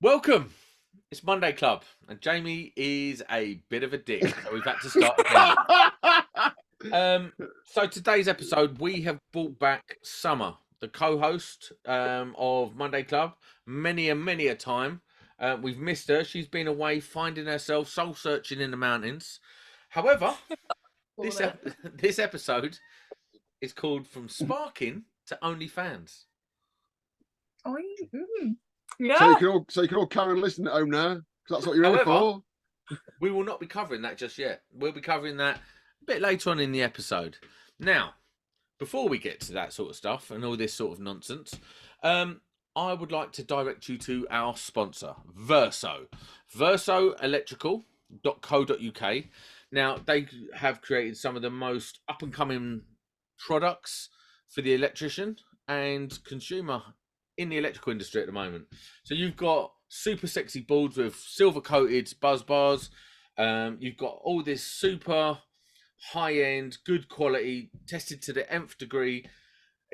Welcome. It's Monday Club, and Jamie is a bit of a dick, so we've had to start again. So today's episode, we have brought back Summer, the co-host of Monday Club, many a time. We've missed her. She's been away finding herself, soul searching in the mountains. However, this episode is called From Sparking to OnlyFans. Yeah. So you can all carry on listening at home now, because that's what you're here for. We will not be covering that just yet. We'll be covering that a bit later on in the episode. Now, before we get to that sort of stuff and all this sort of nonsense, I would like to direct you to our sponsor, Verso. VersoElectrical.co.uk. Now, they have created some of the most up-and-coming products for the electrician and consumer in the electrical industry at the moment. So you've got super sexy boards with silver-coated buzz bars. You've got all this super high-end, good quality, tested to the nth degree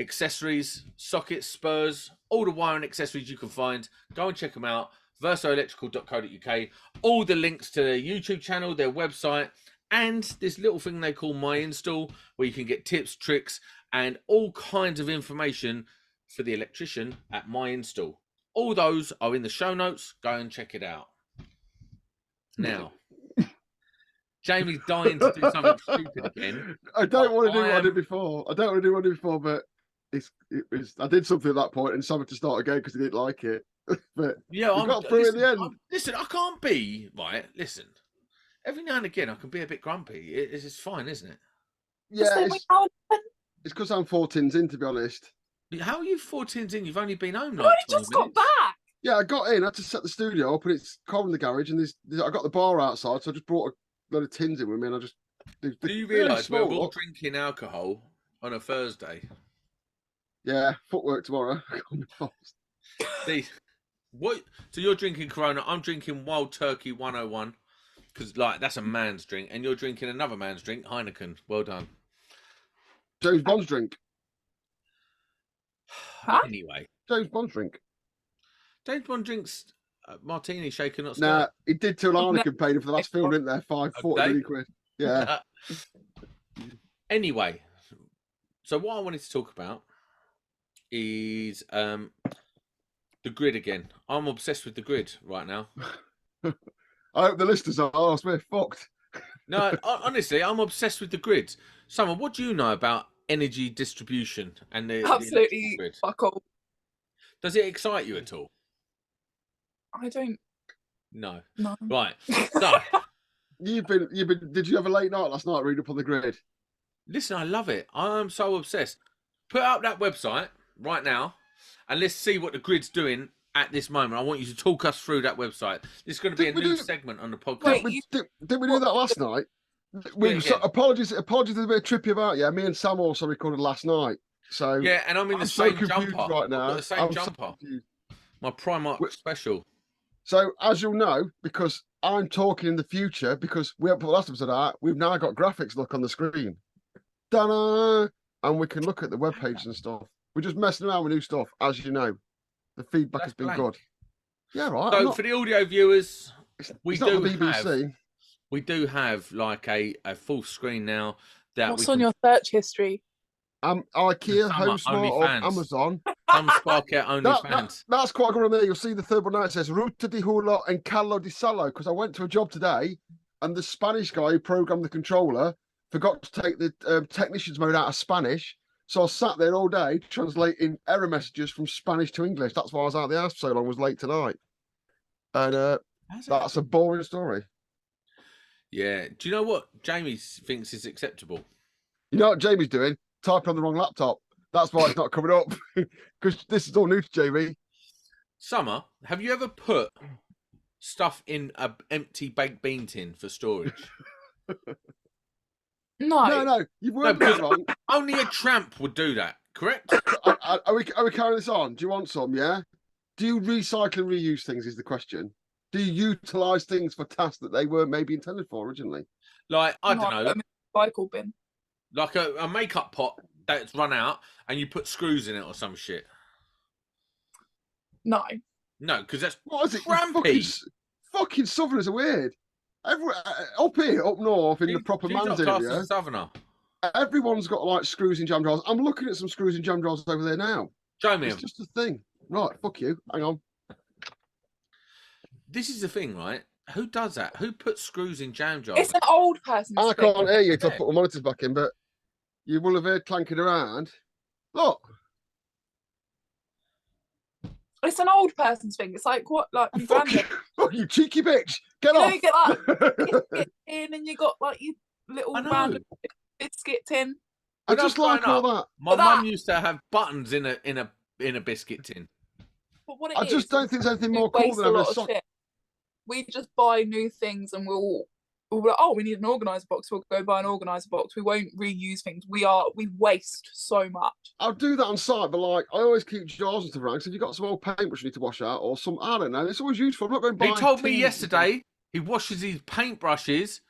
accessories, sockets, spurs, all the wiring accessories you can find. Go and check them out. VersoElectrical.co.uk. All the links to their YouTube channel, their website, and this little thing they call My Install, where you can get tips, tricks, and all kinds of information for the electrician at My Install. All those are in the show notes. Go and check it out. Now, Jamie's dying to do something stupid again. I don't want to do what I did before. But I did something at that point and something to start again because he didn't like it. But yeah, I got through in the end. Listen, I can't be right. Listen, every now and again I can be a bit grumpy. It's fine, isn't it? Yeah, it's because I'm 14s in, to be honest. How are you 14s in? You've only been home like I 20 just minutes. got back. Yeah, I got in. I had to set the studio up, and it's cold in the garage, and I got the bar outside, so I just brought a load of tins in with me, and I just. Do you realise we're all drinking alcohol on a Thursday? Yeah, footwork tomorrow. See, what? So you're drinking Corona. I'm drinking Wild Turkey 101 because, that's a man's drink, and you're drinking another man's drink, Heineken. Well done. James Bond's drink. Huh? Anyway, James Bond's drink. James Bond drinks martini shaken, not stirred. Nah, he did till Heineken paid him for the last film, didn't there? 40 million quid. Yeah. Anyway, so what I wanted to talk about is the grid again. I'm obsessed with the grid right now. I hope the listeners are. Oh, we're fucked. No, honestly, I'm obsessed with the grid. Summer, what do you know about energy distribution and the Absolutely grid? fuck all. Does it excite you at all? I don't. No. Right. So You've been. Did you have a late night last night reading up on the grid? Listen, I love it. I'm so obsessed. Put up that website right now, and let's see what the grid's doing at this moment. I want you to talk us through that website. This is going to be a new segment on the podcast. Did we do that last night? Apologies, there's a bit trippy about. Yeah, me and Sam also recorded last night. So yeah, and I'm in the same jumper right now. The same jumper. My Primark special. So as you'll know, because I'm talking in the future, because we haven't put the last episode out, we've now got graphics look on the screen. Ta-da! And we can look at the web page and stuff. We're just messing around with new stuff, as you know. The feedback has been good. Yeah, right. So for the audio viewers, we do have like a full screen now. What's on your search history? IKEA, HomeSmart, or Amazon. Summ Sparkette OnlyFans. That's quite good on there. You'll see the third one now. It says Ruta di Hulo and Carlo di Salo. Because I went to a job today, and the Spanish guy who programmed the controller forgot to take the technician's mode out of Spanish. So I sat there all day translating error messages from Spanish to English. That's why I was out of the house for so long. Was late tonight, and that's a boring story. Yeah. Do you know what Jamie thinks is acceptable? You know what Jamie's doing? Typing on the wrong laptop. That's why it's not coming up. Because this is all new to Jamie. Summer, have you ever put stuff in an empty baked bean tin for storage? No. You've worded it wrong. Only a tramp would do that, correct? Are we carrying this on? Do you want some, yeah? Do you recycle and reuse things is the question. Do you utilise things for tasks that they weren't maybe intended for originally? Like, I don't know. Cycle bin. Like a makeup pot that's run out and you put screws in it or some shit. No. No, because that's What is it? trampy. Fucking Southerners are weird. Up here, up north, in the proper She's man's not classed as area, a southerner. everyone's got like screws and jam drawers. I'm looking at some screws and jam drawers over there now. Show me It's them. just a thing. Right, fuck you. Hang on. This is the thing, right? Who does that? Who puts screws in jam jars? It's an old person's I thing. can't hear you till I put my monitors back in, but you will have heard clanking around. Look. It's an old person's thing. It's like what, like your Fuck you, granddad. fuck you, cheeky bitch. Get You know, off. you get like biscuit tin, and you got like your little random biscuit tin. I just like all that. My mum used to have buttons in a biscuit tin. But what it I is, just don't think there's anything more cool waste than a having a lot of sock. shit. We just buy new things, and we'll be like, oh, we need an organizer box. We'll go buy an organizer box. We won't reuse things. We waste so much. I'll do that on site, but like I always keep jars and stuff around. So if you've got some old paintbrush you need to wash out, or some, I don't know, it's always useful. I'm not going to buy. He told me yesterday he washes his paintbrushes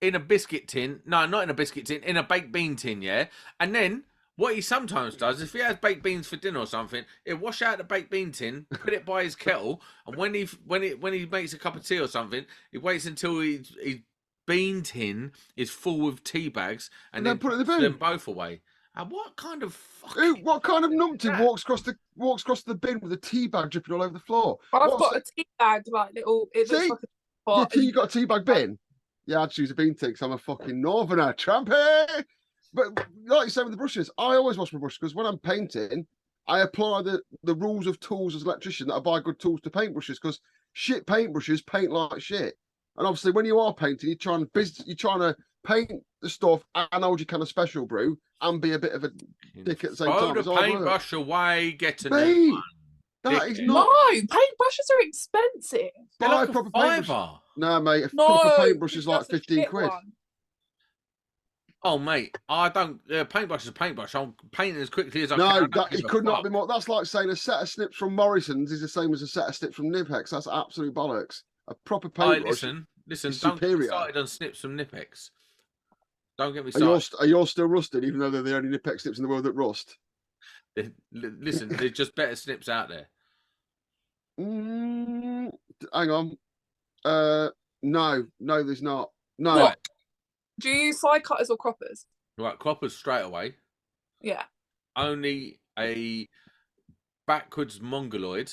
in a biscuit tin. No, not in a biscuit tin, in a baked bean tin, yeah. And then what he sometimes does, if he has baked beans for dinner or something, he'll wash out the baked bean tin, put it by his kettle, and when he makes a cup of tea or something, he waits until his bean tin is full of tea bags, and then put it in the bin. Them both away. And what kind of fucking... What kind of numpty walks across the bin with a tea bag dripping all over the floor? I've got a tea bag, like little. It looks like a pot. You got a tea bag bin? Yeah, I'd choose a bean tin because I'm a fucking northerner, trampy. But like you said with the brushes, I always wash my brushes because when I'm painting, I apply the rules of tools as an electrician that I buy good tools to paint brushes because shit paintbrushes paint like shit. And obviously, when you are painting, you're trying to paint the stuff and hold your kind of special brew and be a bit of a dick at the same time. Throw the paintbrush away, get a new one. That is not. No, paintbrushes are expensive. Buy like proper a paintbrush. fiver. No, mate, a No, proper paintbrush is like that's a 15 shit quid. one. Oh, mate, I don't. Paintbrush is a paintbrush. I'm painting as quickly as I No, can. it could not be more. That's like saying a set of snips from Morrison's is the same as a set of snips from Nipex. That's absolute bollocks. A proper paintbrush. Listen. is Don't get me superior. started on snips from Nipex. Don't get me started. Are you still rusted, even though they're the only Nipex snips in the world that rust? Listen, there's just better snips out there. Hang on. No, there's not. No. What? Do you use side cutters or croppers? Right, croppers straight away. Yeah. Only a backwards mongoloid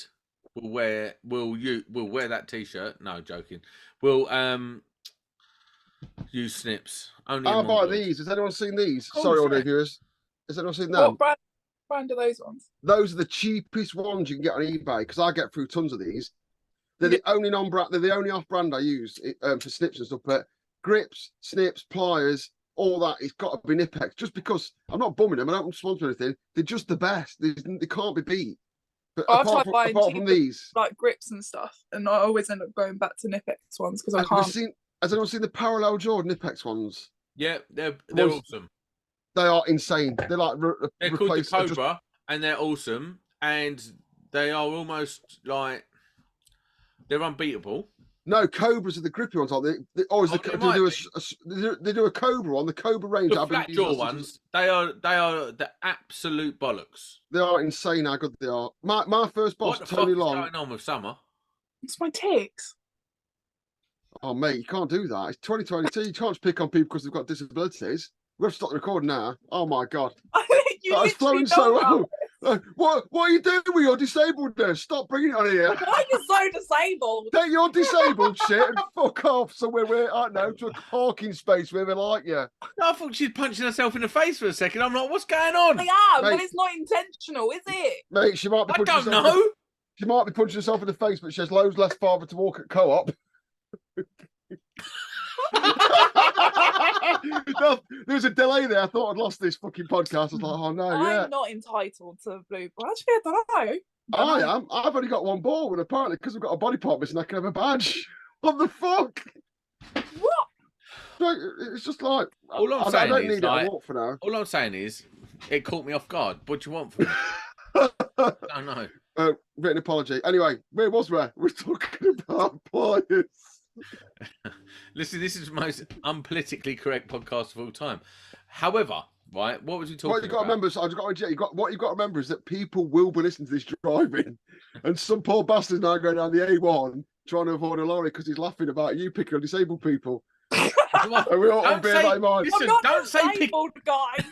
will wear that t-shirt. No, joking. Will use snips. Only. I'll buy these. Has anyone seen these? Cool, Sorry, sure. audio viewers. Has anyone seen them? What brand are those ones? Those are the cheapest ones you can get on eBay because I get through tons of these. They're the only non-brand. They're the only off-brand I use for snips and stuff. But grips, snips, pliers, all that, it's got to be Nipex. Just because I'm not bumming them, I don't sponsor anything. They're just the best. They can't be beat. But apart from these, like grips and stuff, and I always end up going back to Nipex ones because I can't. Has anyone seen the parallel jaw Nipex ones? Yeah, they're awesome. They are insane. They're like they're called the Cobra, and they're awesome, and they are almost like they're unbeatable. No, Cobras are the grippy ones, aren't they? They do a Cobra on the Cobra range. The flat jaw ones, they are the absolute bollocks. They are insane how good they are. My first boss, Tony Long. What's going on with Summer? It's my ticks. Oh mate, you can't do that. It's 2022. You can't just pick on people because they've got disabilities. We have to stop the recording now. Oh my god, that was flowing so well. What are you doing with your disabledness? Stop bringing it on here. Why are you so disabled? Take your disabled shit and fuck off somewhere where, I don't know, to a parking space where they like you. I thought she's punching herself in the face for a second. I'm like, what's going on? I am, but it's not intentional, is it? Mate, she might be punching I don't know. She might be punching herself in the face, but she has loads less farther to walk at co-op. No, there was a delay there. I thought I'd lost this fucking podcast. I was like, oh no, I'm not entitled to blue. Well, actually, I don't know. I am. I've only got one ball, and apparently, because I've got a body part missing, I can have a badge. What the fuck? What? It's just like I don't need it. I walk for now. All I'm saying is, it caught me off guard. What do you want from me? I don't know. Written apology. Anyway, where was we? We're talking about pliers. Listen, this is the most unpolitically correct podcast of all time. However, right? What was he What talking you got to about? remember, so what you got to remember is that people will be listening to this driving, and some poor bastard now going down the A1 trying to avoid a lorry because he's laughing about you picking on disabled people. And we all bear that in mind. Listen, I'm not don't say disabled, guys.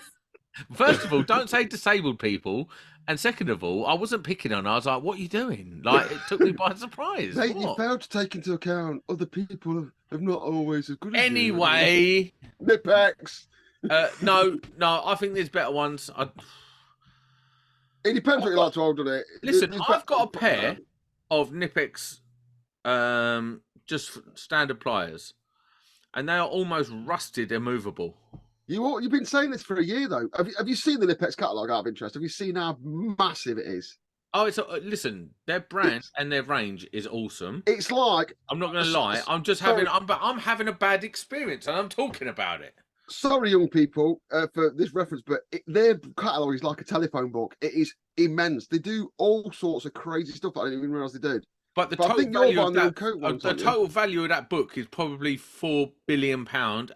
First of all, don't say disabled people. And second of all, I wasn't picking on her. I was like, what are you doing? Like, it took me by surprise. Mate, you What? failed to take into account other people have not always as good as you. Anyway, Nipex. no, I think there's better ones. It depends what you like to hold on it. Listen, I've got a pair of Nipex, just standard pliers, and they are almost rusted, immovable. You've been saying this for a year though. Have you seen the Nipex catalogue out of interest? Have you seen how massive it is? Oh, listen, their brand and their range is awesome. It's like, I'm not going to lie. I'm just having a bad experience, and I'm talking about it. Sorry, young people, for this reference, but their catalogue is like a telephone book. It is immense. They do all sorts of crazy stuff that I didn't even realise they did. But I think you're buying the coat ones, the total value of that book is probably £4 billion,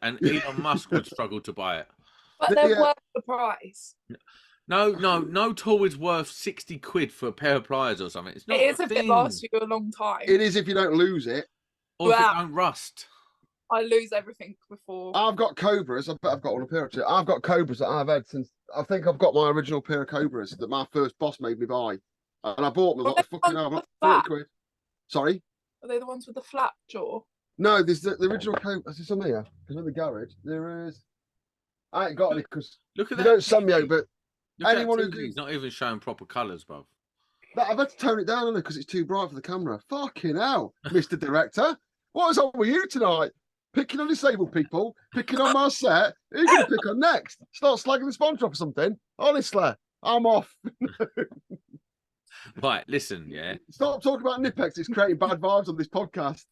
and Elon Musk would struggle to buy it. But they're worth the price. No tool is worth 60 quid for a pair of pliers or something. It's not. It is if it lasts you a long time. It is if you don't lose it. Or if it don't rust. I lose everything before. I've got Cobras. I bet I've got one up here. Actually. I've got Cobras that I've had since. I think I've got my original pair of Cobras that my first boss made me buy, and I bought them. Like fucking hell, 30 quid. Sorry. Are they the ones with the flat jaw? No, there's the original Cobras. Is some here? Because in the garage there is. I ain't got any because look at they that. don't send me out, but anyone who's not even showing proper colours, bruv. I've had to tone it down on it because it's too bright for the camera. Fucking hell, Mr. Director. What is on with you tonight? Picking on disabled people, picking on my set. Who are you going to pick on next? Start slagging the sponsor off or something? Honestly, I'm off. Right, listen, yeah. Stop talking about Nipex. It's creating bad vibes on this podcast.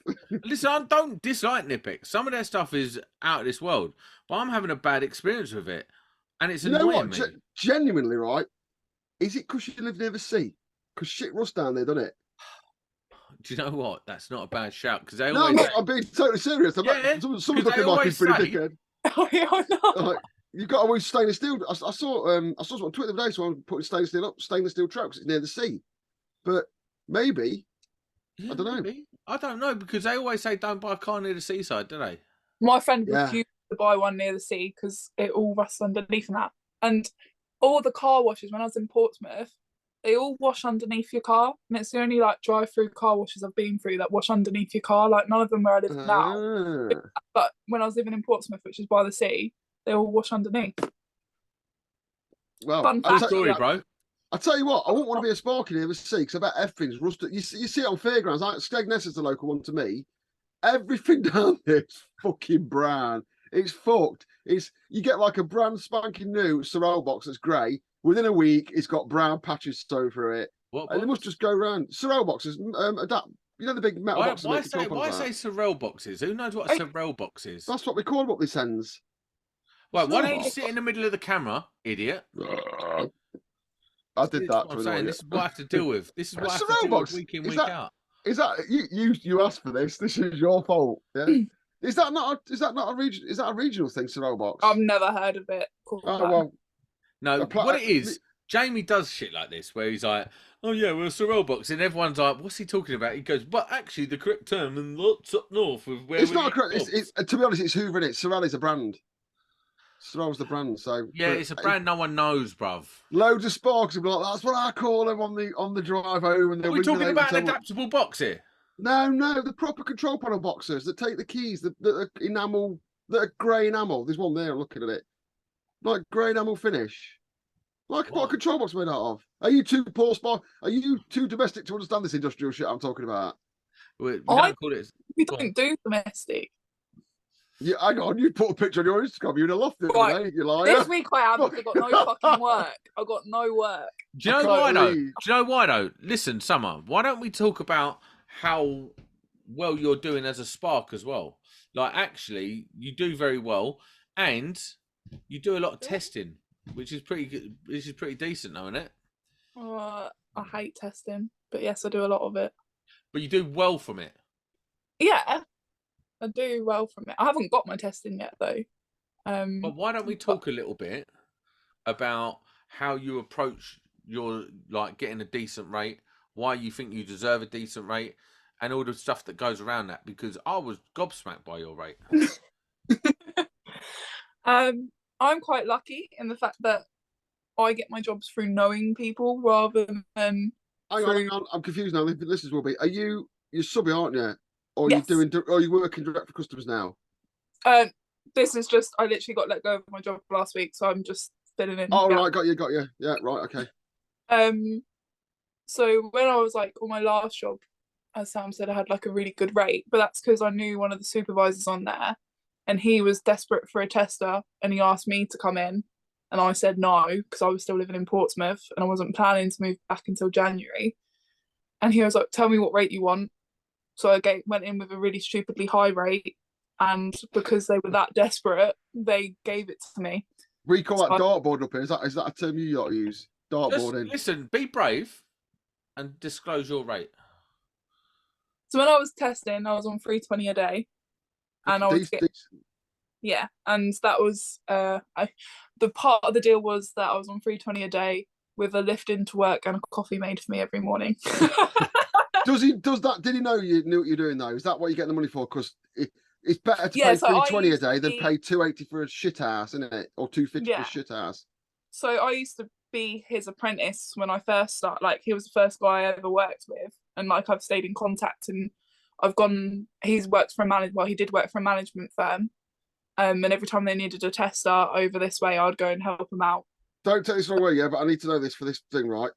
Listen, I don't dislike Nipex. Some of their stuff is out of this world, but I'm having a bad experience with it. And it's annoying me. Genuinely, right? Is it because you live near the sea? Because shit rusts down there, doesn't it? Do you know what? That's not a bad shout because they No, always. I'm being totally serious. Someone's looking like he's pretty dickhead. Oh, yeah, no. Like, you've got to use stainless steel. I saw someone on Twitter the other day, so I'm putting stainless steel truck because it's near the sea. But maybe, Yeah, I don't know. maybe. I don't know because they always say don't buy a car near the seaside, do they? My friend refused to buy one near the sea because it all rusts underneath and that. And all the car washes when I was in Portsmouth, they all wash underneath your car, and it's the only like drive-through car washes I've been through that wash underneath your car. Like none of them where I live now. But when I was living in Portsmouth, which is by the sea, they all wash underneath. Well, fun Good fact. story, bro. I tell you what, I wouldn't want to be a Sparky near the sea because I bet everything's rusted. You see it on fairgrounds. Like Skegness is the local one to me. Everything down there is fucking brown. It's fucked. You get like a brand spanking new Sorrel box that's grey. Within a week, it's got brown patches sewn through it. And they must just go around. Sorrel boxes, adapt. You know the big metal boxes. Why say Sorrel boxes? Who knows what a Sorrel box is? That's what we call them up this ends. Right, why don't you sit in the middle of the camera, idiot? I did that. I'm saying this is what I have to deal with. This is what I have to deal with week in, week out. Is that you asked for this? This is your fault. Yeah. Is that not a regional thing, Sorrel box? I've never heard of it. Oh well. No, what it is, Jamie does shit like this where he's like, oh yeah, we're a Sorrel box, and everyone's like, what's he talking about? He goes, but actually the correct term and lots up north with where it's not correct. It's to be honest, it's Hoover in it. Sorrel is a brand. Sorrel's the brand, so yeah, it's a brand no one knows, bruv. Loads of sparks will be like, that's what I call them on the drive home. And are we talking about an adaptable box here? No, the proper control panel boxes that take the keys, that are enamel, that are grey enamel. There's one there, looking at it, like grey enamel finish. Like what a control box made out of? Are you too poor spark? Are you too domestic to understand this industrial shit I'm talking about? We don't call it. We don't do domestic. Yeah, hang on. You put a picture on your Instagram. You're in a loft the other day, you liar. This week I have because I've got no fucking work. I've got no work. Do you know why though? Do you know why though? Listen, Summer. Why don't we talk about how well you're doing as a spark as well? Like, actually, you do very well, and you do a lot of testing. Which is pretty good. This is pretty decent, though, isn't it? I hate testing, but yes, I do a lot of it. But you do well from it. Yeah, I do well from it. I haven't got my testing yet, though. But why don't we talk a little bit about how you approach your like getting a decent rate, why you think you deserve a decent rate, and all the stuff that goes around that, because I was gobsmacked by your rate. I'm quite lucky in the fact that I get my jobs through knowing people rather than Hang on, I'm confused now. The listeners will be. You're subbing, aren't you? Or Yes. are you working direct for customers now? This is just, I literally got let go of my job last week, so I'm just filling in. Oh, right, got you. Yeah, right, okay. So when I was like on my last job, as Sam said, I had like a really good rate, but that's because I knew one of the supervisors on there, and he was desperate for a tester, and he asked me to come in, and I said no because I was still living in Portsmouth and I wasn't planning to move back until January. And he was like, "Tell me what rate you want." So I went in with a really stupidly high rate, and because they were that desperate, they gave it to me. We call that dartboard up here. Is that a term you ought to use? Dartboarding. Listen, be brave and disclose your rate. So when I was testing, I was on $320 a day, and I was yeah, and that was the part of the deal was that I was on $320 a day with a lift into work and a coffee made for me every morning. Did he know you knew what you're doing though? Is that what you're getting the money for? Because it's better to pay $320 a day than pay $280 for a shit house, isn't it? Or $250 for a shit house. So I used to be his apprentice when I first started. Like, he was the first guy I ever worked with, and like I've stayed in contact, and he did work for a management firm. And every time they needed a tester over this way, I'd go and help them out. Don't take this the wrong way, yeah, but I need to know this for this thing, right?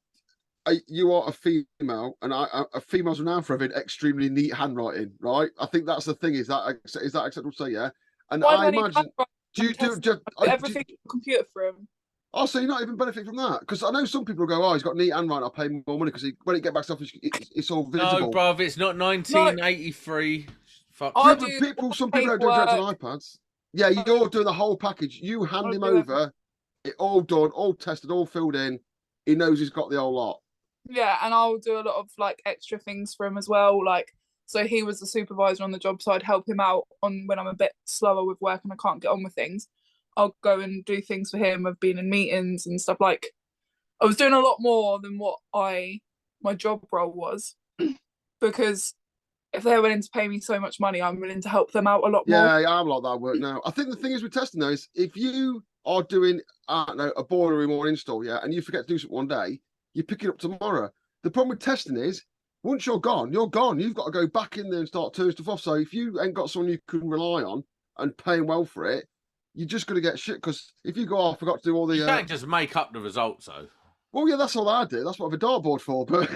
You are a female, and a female's renowned for having extremely neat handwriting, right? I think that's the thing. Is that acceptable to say, yeah? And I imagine, do you do everything on the computer for him? Oh, so you're not even benefiting from that? Because I know some people go, "Oh, he's got neat handwriting. I'll pay more money because when it gets back to office, it's all visible." No, bruv, it's not 1983. Fuck. Yeah, but some people don't do direct on iPads. Yeah, you're doing the whole package. You hand him over, it all done, all tested, all filled in. He knows he's got the whole lot. Yeah, and I'll do a lot of like extra things for him as well. Like, so he was the supervisor on the job, so I'd help him out on when I'm a bit slower with work and I can't get on with things. I'll go and do things for him. I've been in meetings and stuff. Like, I was doing a lot more than what my job role was, because if they're willing to pay me so much money, I'm willing to help them out a lot more. Yeah, I'm like that work now. I think the thing is with testing though is if you are doing a boiler room or install, yeah, and you forget to do something one day, you pick it up tomorrow. The problem with testing is once you're gone, you're gone. You've got to go back in there and start turning stuff off. So if you ain't got someone you can rely on and paying well for it, you're just going to get shit. Because if you go, "Oh, I forgot to do all the..." You can't just make up the results, though. Well, yeah, that's all I did. That's what I have a dartboard for. But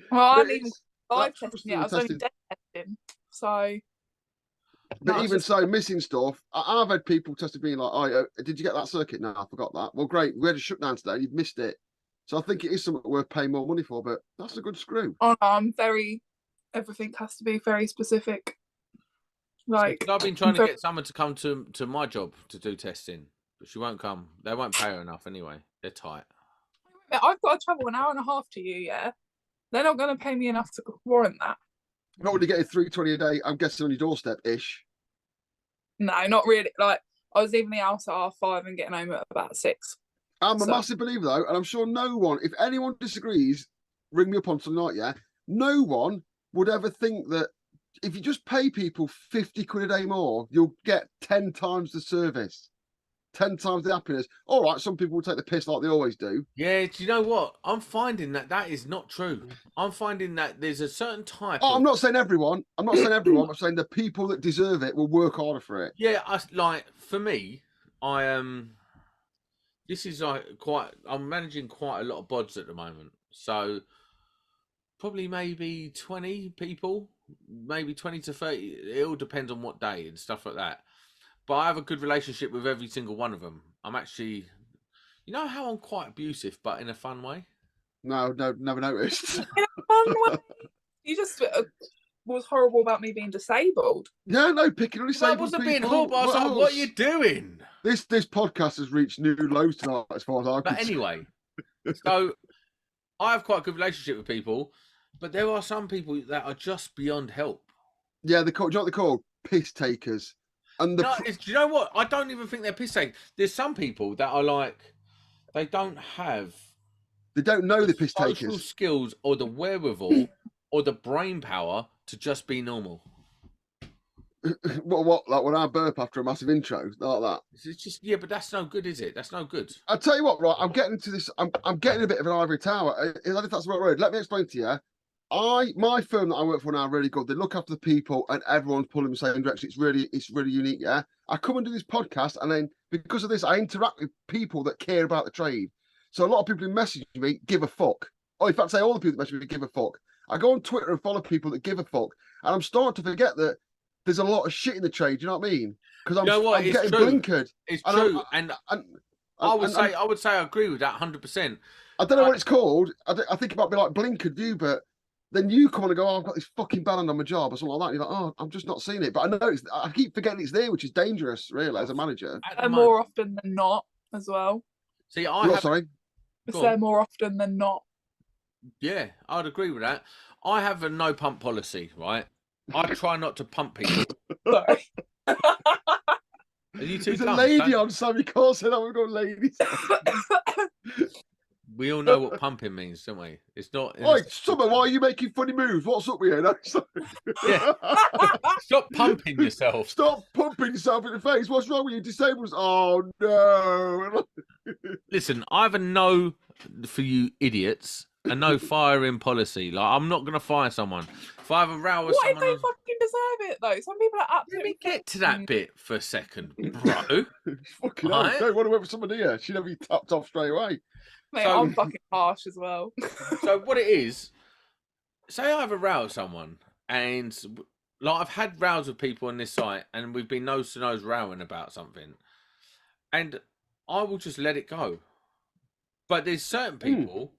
well, I mean, live testing. Yeah, I was only dead testing. So, but even so, missing stuff. I've had people tested being like, "Oh, did you get that circuit?" "No, I forgot that." "Well, great. We had a shutdown today. You've missed it." So I think it is something worth paying more money for. But that's a good screw. Oh, no, everything has to be very specific. Like, I've been trying to get someone to come to my job to do testing, but she won't come. They won't pay her enough anyway. They're tight. I've got to travel an hour and a half to you, yeah? They're not going to pay me enough to warrant that. Not when you get $320 a day, I'm guessing on your doorstep-ish. No, not really. Like, I was leaving the house at 5:30 and getting home at about 6. I'm a massive believer, though, and I'm sure no one, if anyone disagrees, ring me up on tonight, yeah? No one would ever think that if you just pay people 50 quid a day more, you'll get 10 times the service, 10 times the happiness. All right, some people will take the piss like they always do. Yeah, do you know what? I'm finding that is not true. I'm finding that there's a certain type. Oh, I'm not saying everyone. I'm saying the people that deserve it will work harder for it. Yeah, for me, this is I'm managing quite a lot of bods at the moment. So probably maybe 20 people, maybe 20 to 30. It all depends on what day and stuff like that. But I have a good relationship with every single one of them. I'm actually, you know how I'm quite abusive, but in a fun way? No, never noticed. In a fun way? You just was horrible about me being disabled. Yeah, no, picking on disabled people. I wasn't being horrible. I was like, what are you doing? This podcast has reached new lows tonight as far as I'm concerned. But anyway, so I have quite a good relationship with people, but there are some people that are just beyond help. Yeah, do you know what they're called? Piss takers. And the No, do you know what? I don't even think they're piss takers. There's some people that are like, they don't have they don't know the piss social takers. skills or the wherewithal or the brain power to just be normal. What? Like when I burp after a massive intro, like that. It's just, yeah, but that's no good, is it? That's no good. I'll tell you what, right? I'm getting to this. I'm getting a bit of an ivory tower. If that's the right word. Let me explain to you. My firm that I work for now are really good. They look after the people, and everyone's pulling in the same direction. It's really unique. Yeah, I come and do this podcast, and then because of this, I interact with people that care about the trade. So a lot of people who message me give a fuck. Or in fact, say all the people that message me give a fuck. I go on Twitter and follow people that give a fuck, and I'm starting to forget that there's a lot of shit in the trade. You know what I mean? Because I'm getting blinkered. It's true, and I would say I agree with that 100%. I don't know what it's called. I think it might be like blinkered view, but then you come on and go, oh, I've got this fucking band on my job or something like that. And you're like, oh, I'm just not seeing it. But I know I keep forgetting it's there, which is dangerous, really, as a manager. And more often than not, as well. See, sorry. It's there more often than not. Yeah, I'd agree with that. I have a no pump policy, right? I try not to pump people. Sorry. Are you too There's a dumb, lady on Sammy Cole said, "I'm going ladies." We all know what pumping means, don't we? It's not. Oi, Summer, why are you making funny moves? What's up with you? Yeah. Stop pumping yourself. Stop pumping yourself in the face. What's wrong with you? Disabled? Oh no! Listen, I have a no for you idiots. A no firing policy. Like, I'm not going to fire someone. If I have a row with someone... What if they fucking deserve it, though? Some people are absolutely... Get to that bit for a second, bro. Fucking hell. Don't want to work with someone here. She'd have you tapped off straight away. Mate, I'm fucking harsh as well. So what it is, say I have a row with someone, and like I've had rows with people on this site, and we've been nose to nose rowing about something, and I will just let it go. But there's certain people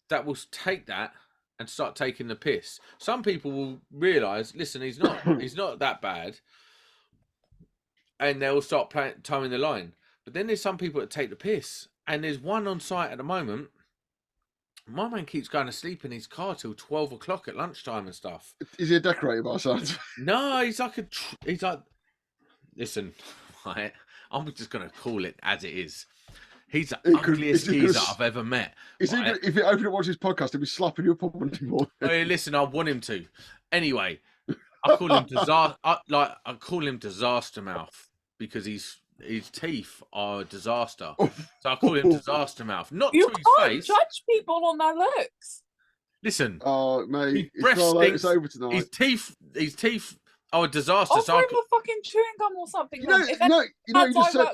that will take that and start taking the piss. Some people will realise, listen, he's not that bad, and they'll start towing the line. But then there's some people that take the piss, and there's one on site at the moment. My man keeps going to sleep in his car till 12 o'clock at lunchtime and stuff. Is he a decorator by chance? No, he's like listen, right, I'm just gonna call it as it is. He's the ugliest geezer I've ever met. If you open and watch his podcast, he'll be slapping you up on Monday morning. Hey, listen, I want him to. Anyway, I call him I call him Disaster Mouth because his teeth are a disaster. So I call him Disaster Mouth. Not you to his can't face. judge people on their looks. Listen. Oh, mate, his breath stinks. Over tonight. His teeth are a disaster. I'll throw him a fucking chewing gum or something. You just said,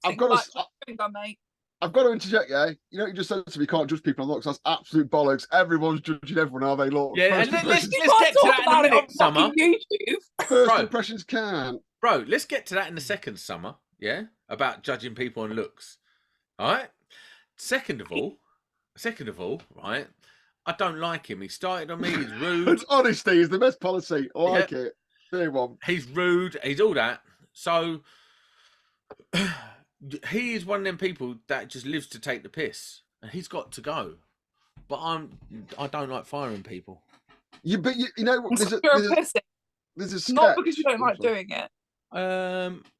I've got chewing gum, mate. I've got to interject, yeah. You know, you just said to me, you can't judge people on looks. That's absolute bollocks. Everyone's judging everyone how they look. Yeah, and let's get to that in a minute, Summer. First impressions can't. Bro, let's get to that in a second, Summer. Yeah, about judging people on looks. All right. Second of all, right. I don't like him. He started on me. He's rude. Honesty is the best policy. I like it. There one. He's rude. He's all that. So he is one of them people that just lives to take the piss, and he's got to go. But I don't like firing people. You know, there's a sketch. Not because you don't like doing it.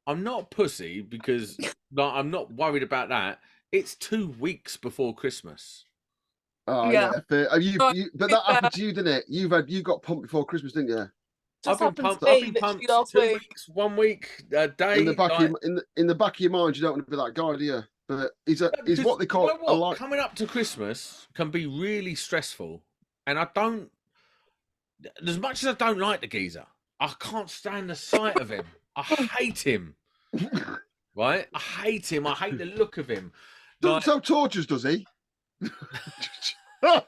I'm not a pussy because I'm not worried about that. It's 2 weeks before Christmas. Oh yeah. But that happened to you, didn't it? You got pumped before Christmas, didn't you? I've been pumped 2 weeks, 1 week, a day. In the back of your mind, you don't want to be that guy, do you? But he's what they call coming up to Christmas can be really stressful, and I don't. As much as I don't like the geezer, I can't stand the sight of him. I hate him. Right? I hate him. I hate the look of him. Doesn't sell torches, does he? Don't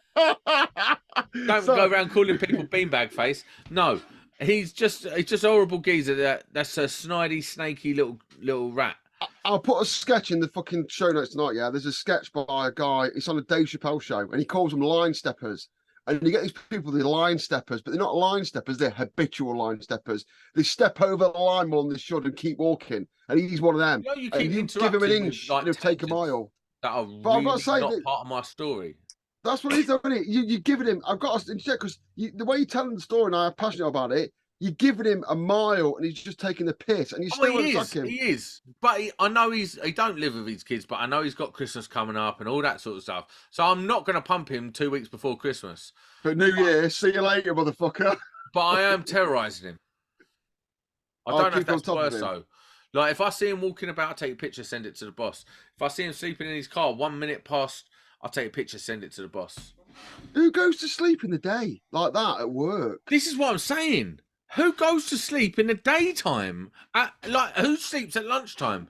go around calling people beanbag face. No, he's just a horrible geezer. That's a snidey, snaky little rat. I'll put a sketch in the fucking show notes tonight. Yeah, there's a sketch by a guy. It's on a Dave Chappelle show, and he calls them line steppers. And you get these people, they're line steppers, but they're not line steppers, they're habitual line steppers. They step over the line more than they should and keep walking. And he's one of them. You give him an inch, and he'll take a mile. That are really not part of my story. That's what it is, isn't it? You're giving him, I've got to interject, because the way you're telling the story, and I'm passionate about it, You're giving him a mile, and he's just taking the piss, and you still won't sack him. He is. But I know he don't live with his kids, but I know he's got Christmas coming up and all that sort of stuff. So I'm not going to pump him 2 weeks before Christmas. But New Year, see you later, motherfucker. But I am terrorising him. I don't know if that's worse though. Like if I see him walking about, I take a picture, send it to the boss. If I see him sleeping in his car 1 minute past, I'll take a picture, send it to the boss. Who goes to sleep in the day like that at work? This is what I'm saying. Who goes to sleep in the daytime? Who sleeps at lunchtime?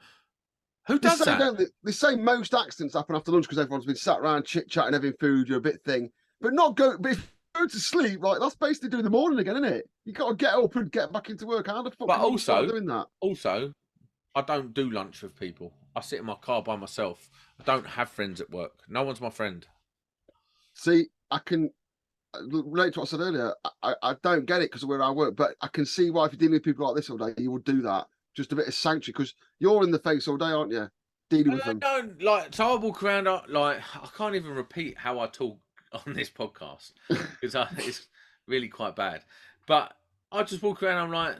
Who does that? They say most accidents happen after lunch because everyone's been sat around chit-chatting, having food, you're a bit thing. But but if you go to sleep, like that's basically doing the morning again, isn't it? You got to get up and get back into work. How the fuck are you doing that? Also, I don't do lunch with people. I sit in my car by myself. I don't have friends at work. No one's my friend. See, I can relate to what I said earlier. I don't get it because of where I work, but I can see why if you're dealing with people like this all day, you would do that. Just a bit of sanctuary because you're in the face all day, aren't you? Dealing with them. Don't like. So I walk around like I can't even repeat how I talk on this podcast because it's really quite bad. But I just walk around. I'm like,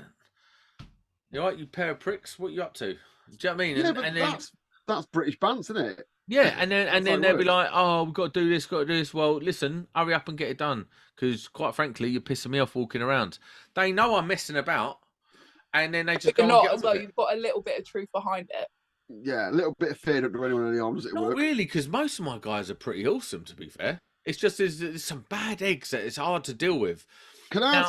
you all right, you pair of pricks. What are you up to? Do you know what I mean? Yeah, and then that's British bants, isn't it? Yeah, and then they'll be like, "Oh, we've got to do this, got to do this." Well, listen, hurry up and get it done, because quite frankly, you're pissing me off walking around. They know I'm messing about, and then they just go and get on with it. You've got a little bit of truth behind it. Yeah, a little bit of fear. Don't do anyone any harm, does it work? Not really, because most of my guys are pretty awesome. To be fair, it's just there's some bad eggs that it's hard to deal with. Can I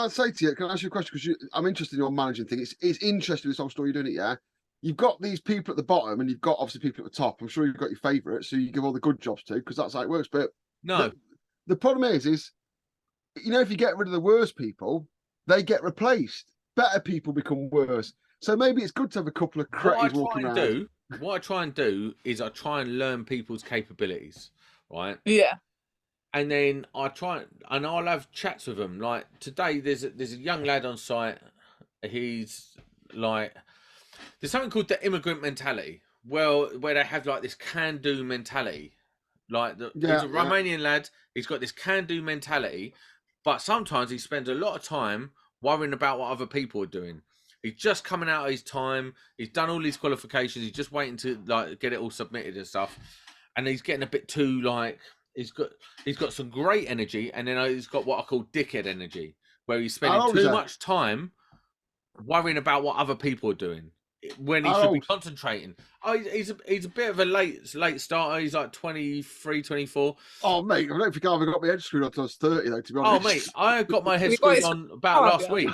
say to you? Can I ask you a question? Because I'm interested in your managing thing. It's interesting this whole story you're doing it. Yeah. You've got these people at the bottom and you've got obviously people at the top. I'm sure you've got your favourites, so you give all the good jobs to because that's how it works. But no, the problem is, you know, if you get rid of the worst people, they get replaced. Better people become worse. So maybe it's good to have a couple of cretins walking around. What I try and do is I try and learn people's capabilities, right? Yeah. And then I try and I'll have chats with them. Like today, there's a young lad on site. He's like. There's something called the immigrant mentality, where they have like this can-do mentality. Like he's a Romanian lad. He's got this can-do mentality, but sometimes he spends a lot of time worrying about what other people are doing. He's just coming out of his time. He's done all these qualifications. He's just waiting to like get it all submitted and stuff. And he's getting a bit too like he's got some great energy, and then he's got what I call dickhead energy, where he's spending too much time worrying about what other people are doing. When he should be concentrating. Oh, he's a bit of a late starter. He's like 23, 24. Oh, mate, I don't think I ever got my head screwed on until I was 30, though, to be honest. Oh, mate, I got my head screwed on about last week.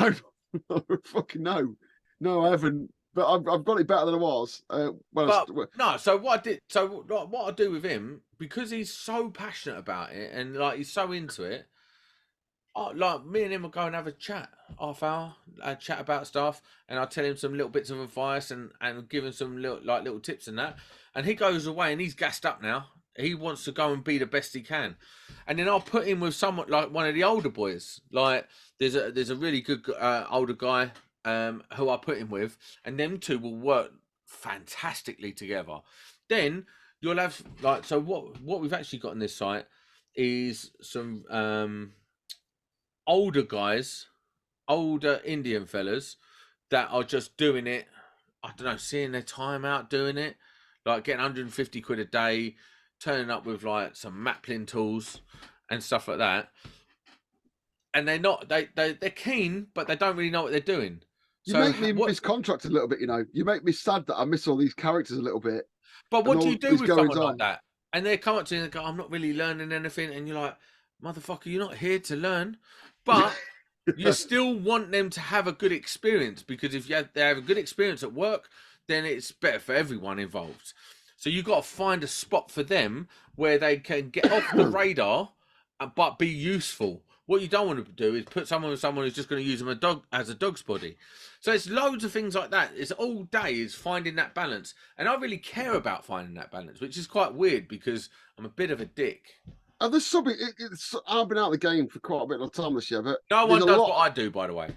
Fucking no. No, I haven't. But I've got it better than I was. So what I do with him, because he's so passionate about it and like he's so into it, like me and him will go and have a chat, half hour, chat about stuff, and I'll tell him some little bits of advice and give him some little tips and that. And he goes away and he's gassed up now. He wants to go and be the best he can. And then I'll put him with someone like one of the older boys. Like there's a really good older guy who I put him with, and them two will work fantastically together. Then you'll have like what we've actually got on this site is some older guys, older Indian fellas that are just doing it, I don't know, seeing their time out doing it, like getting 150 quid a day, turning up with like some Maplin tools and stuff like that. And they're keen, but they don't really know what they're doing. You make me miss contract a little bit, you know. You make me sad that I miss all these characters a little bit. But what do you do with someone like that? And they come up to you and go, I'm not really learning anything. And you're like, motherfucker, you're not here to learn. But you still want them to have a good experience, because if they have a good experience at work, then it's better for everyone involved. So you've got to find a spot for them where they can get off the radar, but be useful. What you don't want to do is put someone with someone who's just going to use them as a dog's body. So it's loads of things like that. It's all day is finding that balance. And I really care about finding that balance, which is quite weird because I'm a bit of a dick. There's something. I've been out of the game for quite a bit of time this year, but no one does what I do, by the way.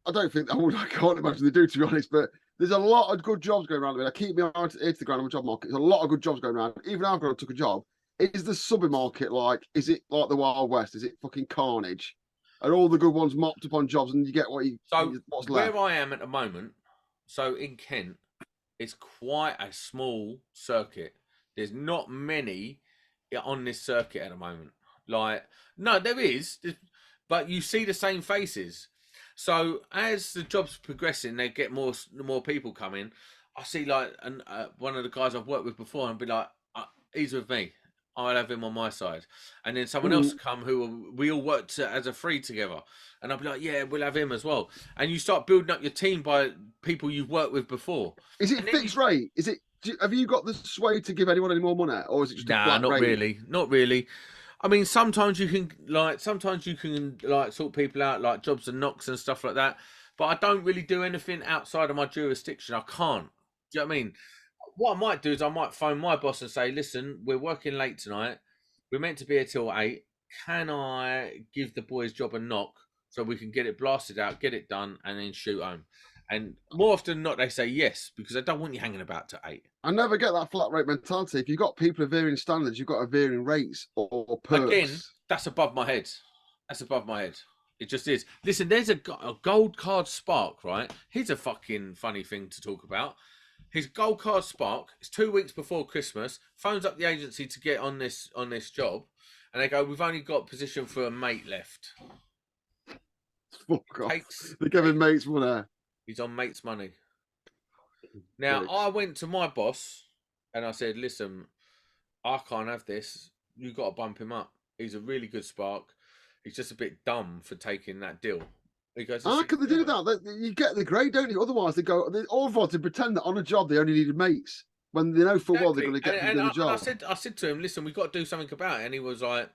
I don't think I can't imagine they do, to be honest. But there's a lot of good jobs going around. I keep my eye to the ground on the job market. There's a lot of good jobs going around. Even after I took a job, is the subbing market like? Is it like the Wild West? Is it fucking carnage? and all the good ones mopped up on jobs, and you get So what's where left. I am at the moment, so in Kent, it's quite a small circuit. There's not many on this circuit at the moment. Like, no, there is, but you see the same faces. So as the job's progressing, they get more people coming. I see like one of the guys I've worked with before, and be like, he's with me. I'll have him on my side, and then someone else come who we all worked as a free together, and I'll be like, yeah, we'll have him as well. And you start building up your team by people you've worked with before. Is it fixed rate? Is it? Have you got the sway to give anyone any more money, or is it just a flat not rate? really, not really. I mean, sometimes you can sort people out, like jobs and knocks and stuff like that. But I don't really do anything outside of my jurisdiction. I can't. Do you know what I mean? What I might do is I might phone my boss and say, listen, we're working late tonight. We're meant to be here till 8. Can I give the boys' job a knock so we can get it blasted out, get it done, and then shoot home? And more often than not, they say yes, because they don't want you hanging about till 8. I never get that flat rate mentality. If you've got people of varying standards, you've got a varying rates or perks. Again, that's above my head. That's above my head. It just is. Listen, there's a gold card Spark, right? Here's a fucking funny thing to talk about. His gold card Spark, it's 2 weeks before Christmas, phones up the agency to get on this job, and they go, we've only got position for a mate left. Fuck off. They're giving mates money. He's on mates money. Now, I went to my boss, and I said, listen, I can't have this. You've got to bump him up. He's a really good Spark. He's just a bit dumb for taking that deal. He goes, how can they do that? You get the grade, don't you? Otherwise, they pretend that on a job they only needed mates when they know full well they're going to get the job. And I said to him, listen, we've got to do something about it. And he was like,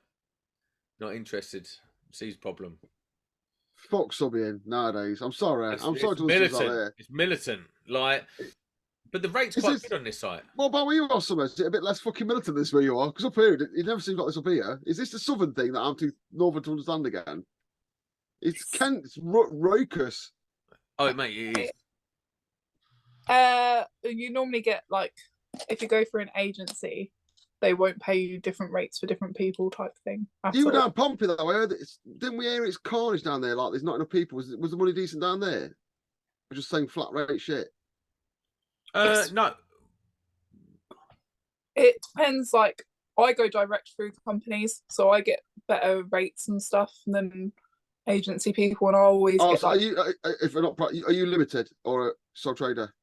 not interested. It's his problem. Fuck subbing nowadays. I'm sorry. I'm sorry to militant. Like that. It's militant. Like, but the rate's quite good on this site. What about where you are, Summer? Is it a bit less fucking militant this where you are? Because up here, it never seems like this up here. Is this the southern thing that I'm too northern to understand again? It's Kent. It's raucous. Oh, mate, it is. You normally get, like, if you go for an agency, they won't pay you different rates for different people type thing. You were down Pompey though. I heard didn't we hear it's carnage down there? Like there's not enough people. Was the money decent down there? We're just saying flat rate shit. No. It depends. Like I go direct through companies, so I get better rates and stuff than agency people, and I always get. So are you? If not, are you limited or a sole trader?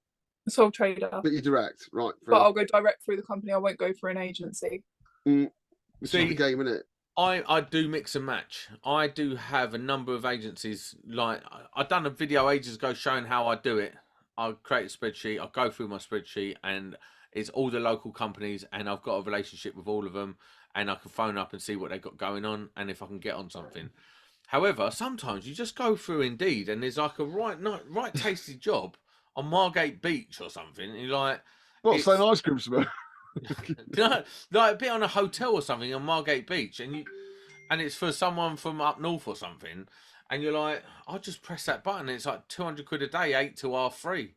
Sole trader. But you're direct, right? But I'll go direct through the company. I won't go for an agency. It's like a game, isn't it? I do mix and match. I do have a number of agencies. Like I done a video ages ago showing how I do it. I create a spreadsheet. I go through my spreadsheet, and it's all the local companies, and I've got a relationship with all of them, and I can phone up and see what they've got going on, and if I can get on something. However, sometimes you just go through Indeed, and there's like a right tasty job on Margate Beach or something. And you're like, what? Saying ice cream smell? No, like a bit on a hotel or something on Margate Beach, and it's for someone from up north or something, and you're like, I'll just press that button. And it's like 200 quid a day, 8 to half 3,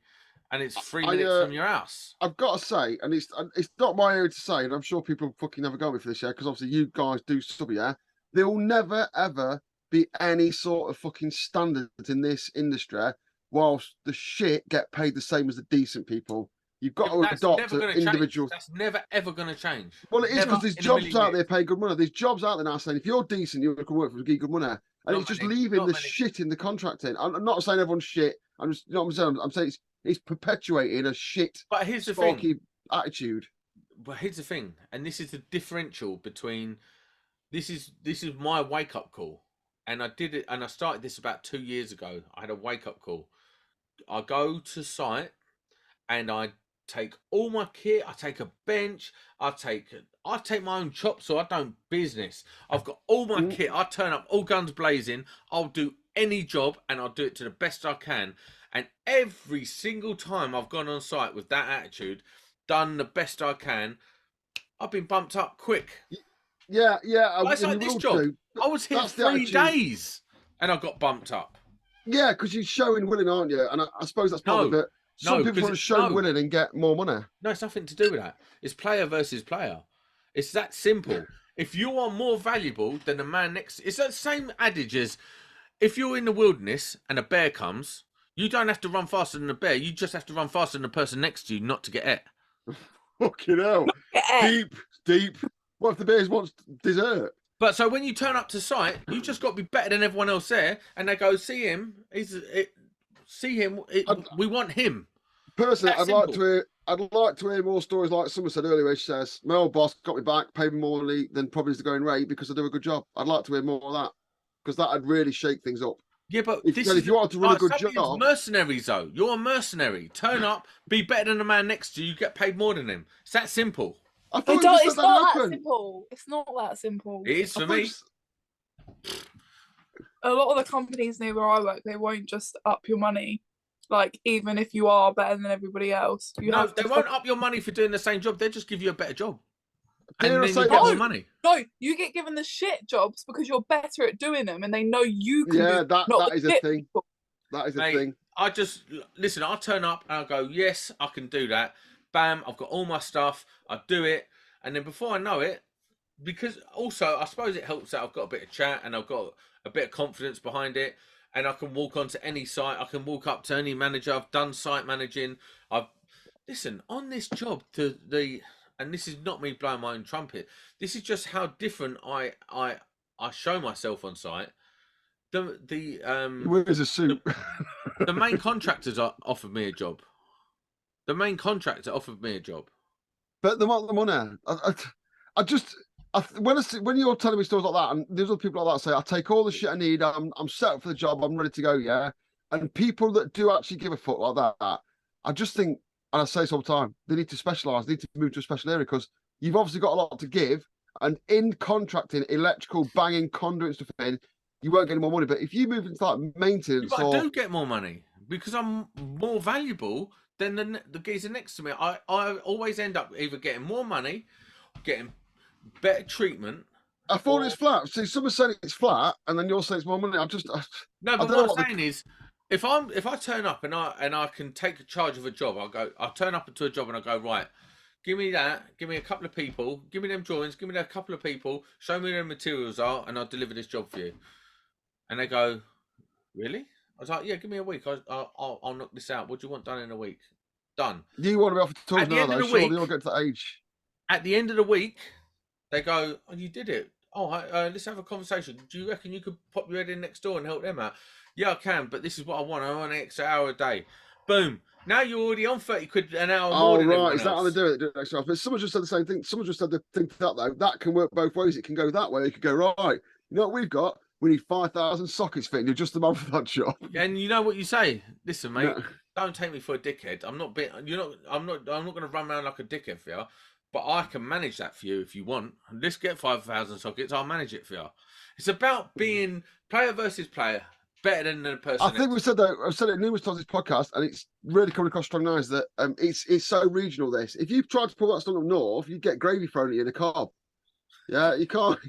and it's 3 minutes from your house. I've got to say, and it's not my area to say, and I'm sure people fucking never go me for this, yeah, because obviously you guys do sub, yeah. There will never ever be any sort of fucking standards in this industry, whilst the shit get paid the same as the decent people. You've got to adopt individuals. That's never ever going to change. Well, it is because there's jobs out there pay good money. There's jobs out there now saying if you're decent, you can work for good money, and it's just leaving the shit in the contracting. I'm not saying everyone's shit. I'm just, you know what I'm saying. I'm saying it's perpetuating a shit. But here's the thing. Attitude. But here's the thing, and this is the differential between. This is my wake up call, and I did it, and I started this about 2 years ago. I had a wake up call. I go to site, and I take all my kit. I take a bench. I take my own chop, so I don't business. I've got all my kit. I turn up all guns blazing. I'll do any job, and I'll do it to the best I can. And every single time I've gone on site with that attitude, done the best I can, I've been bumped up quick. Yeah. It's like this job. I was here 3 days, and I got bumped up. Yeah, because you're showing willing, aren't you? And I suppose that's part of it. Some people want to show willing and get more money. No, it's nothing to do with that. It's player versus player. It's that simple. If you are more valuable than the man next, it's that same adage as if you're in the wilderness and a bear comes, you don't have to run faster than the bear. You just have to run faster than the person next to you, not to get it. Fucking hell. Deep. What if the bears wants dessert? But so when you turn up to site, you just got to be better than everyone else there, and they go, see him. We want him. Personally, That's I'd like to hear more stories like someone said earlier, where she says, "My old boss got me back, paid me more money than probably is the going rate because I do a good job." I'd like to hear more of that because that'd really shake things up. Yeah, but if you want to run a good job, mercenaries though. You're a mercenary. Turn up, be better than the man next to you. You get paid more than him. It's that simple. I thought it's not that simple. It's not that simple. It is for me. A lot of the companies near where I work, they won't just up your money. Like, even if you are better than everybody else. They won't up your money for doing the same job. They'll just give you a better job. And then you get more money. No, you get given the shit jobs because you're better at doing them and they know you can do that is a thing. That is a thing. I just, listen, I turn up and I go, yes, I can do that. Bam, I've got all my stuff. I do it. And then before I know it, because also, I suppose it helps that I've got a bit of chat and I've got a bit of confidence behind it. And I can walk onto any site. I can walk up to any manager. I've done site managing. Listen, on this job and this is not me blowing my own trumpet. This is just how different I show myself on site. Where's a suit? The main contractors offered me a job. The main contractor offered me a job. But they want the money. When you're telling me stories like that, and there's other people like that say, I take all the shit I need, I'm set up for the job, I'm ready to go, yeah. And people that do actually give a fuck like that, I just think, and I say this all the time, they need to specialise, they need to move to a special area because you've obviously got a lot to give. And in contracting, electrical, banging, conduit stuff in, you won't get any more money. But if you move into like maintenance, I do get more money because I'm more valuable than the geezer next to me. I always end up either getting more money, getting better treatment. I thought it's flat. See, someone's saying it's flat, and then you're saying it's more money. No, but what I'm saying is, if I turn up and I can take charge of a job, I'll turn up to a job and I go, right, give me that, give me a couple of people, give me them drawings, give me a couple of people, show me where the materials are, and I'll deliver this job for you. And they go, really? I was like, yeah, give me a week. I'll knock this out. What do you want done in a week? Done. You want to be off the tools now, though? Surely you'll get to that age. At the end of the week, they go, oh, you did it. Oh, let's have a conversation. Do you reckon you could pop your head in next door and help them out? Yeah, I can, but this is what I want. I want an extra hour a day. Boom. Now you're already on 30 quid an hour more than everyone else. Is that how they do it? Extra hour? But someone just said the same thing. Someone just said the thing to that, though. That can work both ways. It can go that way. It could go, right, you know what we've got? We need 5,000 sockets fitting. You're just the man for that job. And you know what you say? Listen, mate, don't take me for a dickhead. I'm not going to run around like a dickhead for you. But I can manage that for you if you want. Let's get 5,000 sockets. I'll manage it for you. It's about being player versus player, better than the person. I think we said that. I've said it numerous times in this podcast, and it's really coming across strong now. Is that it's so regional. This, if you tried to pull that stuff up north, you get gravy thrown at you in a cob. Yeah, you can't.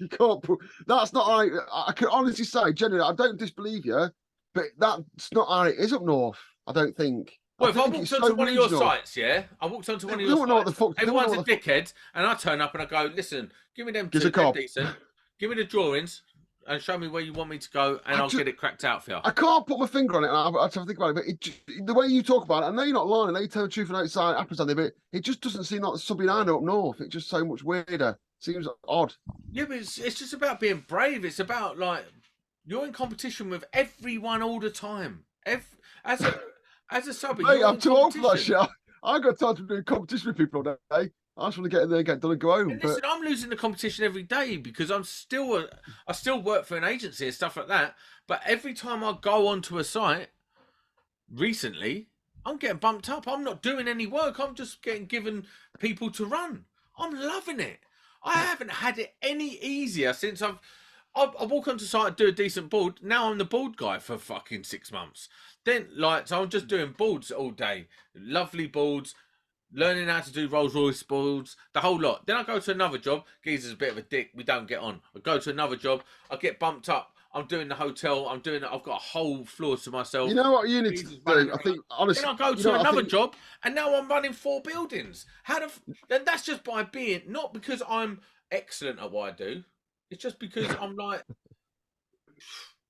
You can't put. That's not. I can honestly say, genuinely, I don't disbelieve you, but that's not how it is up north. I don't think. Well, if I walked onto one of your sites, yeah, I walked onto one of your sites, everyone's a dickhead, and I turn up and I go, listen, give me them two, they're decent, give me the drawings, and show me where you want me to go, and I'll get it cracked out for you. I can't put my finger on it, and I have to think about it, but the way you talk about it, I know you're not lying, I know you tell the truth and outside happens on there, but it just doesn't seem like something I know up north. It's just so much weirder. Seems odd. Yeah, but it's just about being brave. It's about, like, you're in competition with everyone all the time. As a sub, mate, I'm too old for that shit. I got time to do competition with people all day. I just want to get in there and get done and go home. And listen, I'm losing the competition every day because I still work for an agency and stuff like that. But every time I go onto a site, recently, I'm getting bumped up. I'm not doing any work. I'm just getting given people to run. I'm loving it. I haven't had it any easier since I walk onto site, do a decent board. Now I'm the board guy for fucking 6 months. Then, so I'm just doing boards all day. Lovely boards, learning how to do Rolls Royce boards, the whole lot. Then I go to another job. Geezer's a bit of a dick. We don't get on. I go to another job. I get bumped up. I'm doing the hotel. I've got a whole floor to myself. You know what you need to do? I think, honestly. Then I go to another job, and now I'm running 4 buildings. And that's just by being, not because I'm excellent at what I do. It's just because I'm like...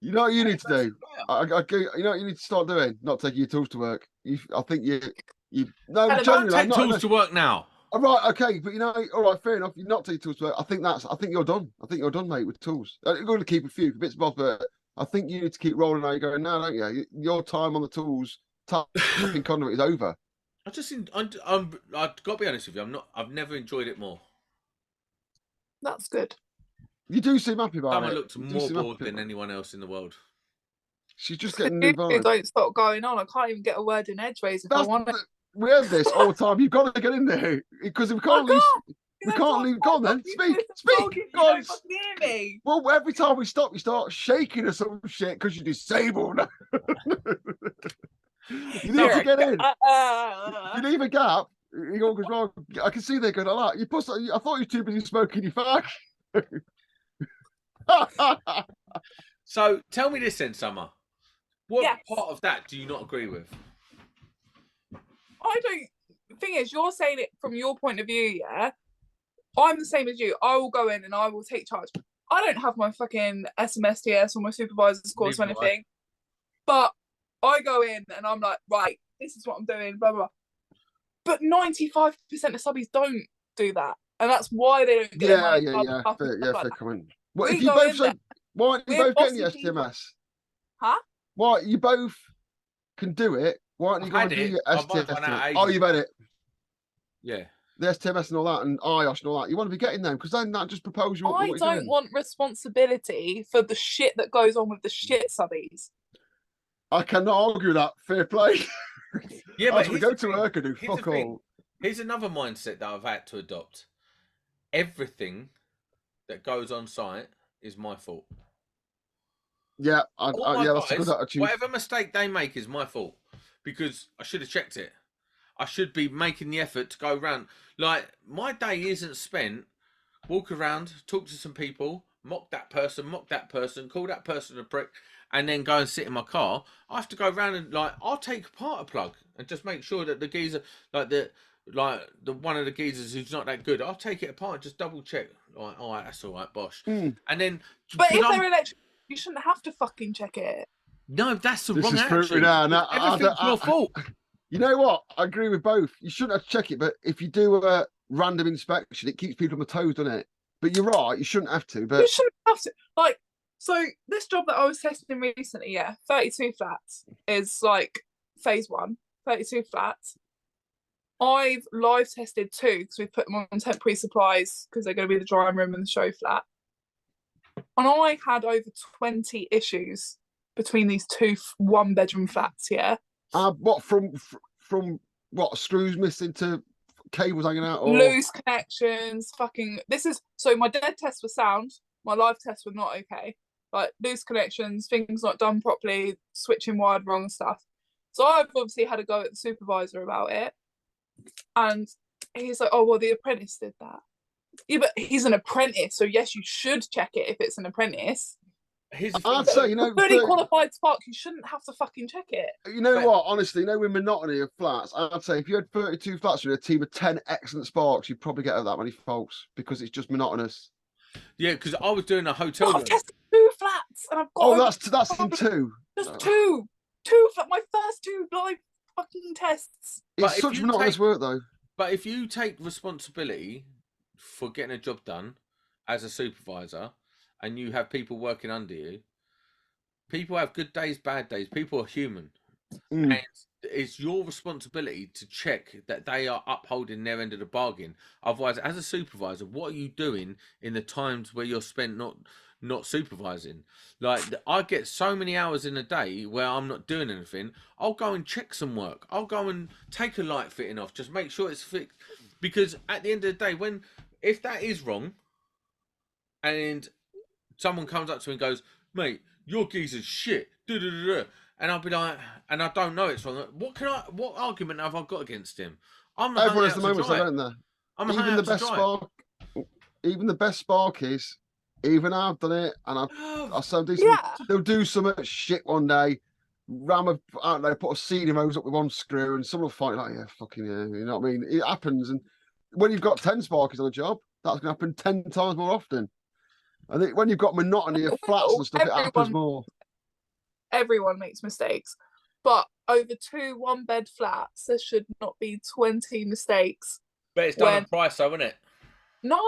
You know what you need to do? Supplier. You know what you need to start doing? Not taking your tools to work. I think you no, Tell him, genuinely, Don't take not, tools to work now. all right, okay, but you know, all right, fair enough. You're not taking tools to work. I think you're done. I think you're done, mate, with tools. You're going to keep a few bits and bobs, but I think you need to keep rolling. How you're going now, don't you? Your time on the tools, tapping conduit is over. I've got to be honest with you. I've never enjoyed it more. That's good. You do seem happy about Someone it. looked You do more seem bored happy than about it. anyone else in the world. She's just You getting new vibe. don't stop going on. I can't even get a word in edgeways if I want it. We have this all the time. You've got to get in there because if we can't leave. We can't leave. Go on then. Speak. You Go on. don't fucking hear me. Well, every time we stop, you start shaking or some shit because you're disabled. You need to get in. You leave a gap. You go, goes wrong. I can see they're going like that. I thought you were too busy smoking your fag. So tell me this then, Summer. What Yes. part of that do you not agree with? I don't. The thing is, you're saying it from your point of view, yeah? I'm the same as you. I will go in and I will take charge. I don't have my fucking SMSTS or my supervisor's course or Neither do I. anything. But I go in and I'm like, right, this is what I'm doing, blah, blah, blah. But 95% of subbies don't do that. And that's why they don't get their money up and stuff like fair that. comment. Well, We if you go both in say, there. why aren't you We're both getting your bossy people. STMS? Huh? Why you both can do it? Why aren't you I've going had to do it. your I've run out STMS? ages Oh, you've had it. Yeah. The STMS and all that, and IOS and all that. You want to be getting them because then that just propels you. I don't want responsibility for the shit that goes on with the shit subbies. I cannot argue that. Fair play. Yeah, I but to go to work and do here's the fuck thing. all. Here's another mindset that I've had to adopt. Everything that goes on site is my fault. Yeah, All my that's a guys, good attitude. whatever mistake they make is my fault because I should have checked it. I should be making the effort to go around. Like, my day isn't spent walk around, talk to some people, mock that person, call that person a prick, and then go and sit in my car. I have to go around and I'll take apart a plug and just make sure that the geezer, the one of the geezers who's not that good, I'll take it apart and just double check. Like, all right, that's all right, bosh. And then, but if they're electric, you shouldn't have to fucking check it. No, that's the This wrong is attitude. true now. Everything's your fault. You know what? I agree with both. You shouldn't have to check it, but if you do a random inspection, it keeps people on the toes, doesn't it? But you're right, you shouldn't have to. But you shouldn't have to. Like, so this job that I was testing recently, yeah, 32 flats is like phase 1, 32 flats. I've live tested 2 because we put them on temporary supplies because they're going to be the drying room and the show flat. And I had over 20 issues between these 2 one-bedroom flats, yeah. What from what screws missing to cables hanging out or loose connections? Fucking this is so my dead tests were sound, my live tests were not okay. Like loose connections, things not done properly, switching wired wrong and stuff. So I've obviously had a go at the supervisor about it, and he's like, "Oh well, the apprentice did that." Yeah, but he's an apprentice, so yes, you should check it if it's an apprentice. I'd say, you know, fully qualified spark, you shouldn't have to fucking check it. You know what? Honestly, you know, with monotony of flats, I'd say if you had 32 flats with a team of 10 excellent sparks, you'd probably get out that many faults because it's just monotonous. Yeah, because I was doing a hotel room. I've tested 2 flats and I've got. Oh, that's in 2. Just 2. 2 for my first 2 live fucking tests. It's such monotonous work, though. But if you take responsibility for getting a job done as a supervisor, and you have people working under you, people have good days, bad days. People are human. And it's your responsibility to check that they are upholding their end of the bargain. Otherwise, as a supervisor, what are you doing in the times where you're spent not supervising? Like, I get so many hours in a day where I'm not doing anything. I'll go and check some work. I'll go and take a light fitting off, just make sure it's fixed. Because at the end of the day, if that is wrong, and someone comes up to me and goes, "Mate, your geezer's shit," and I'll be like, and I don't know it's wrong. What argument have I got against him? Everyone has the moments, don't they? Even the best spark is, even I've done it, and I so decent. Yeah. They'll do some shit one day, put a seating hose up with one screw, and someone will fight like, yeah, fucking yeah, you know what I mean? It happens, and when you've got 10 sparkies on a job, that's going to happen 10 times more often. I think when you've got monotony of flats and stuff, it happens more. everyone makes mistakes. But over 2 one-bed flats, there should not be 20 mistakes. But it's done on price, though, isn't it? No,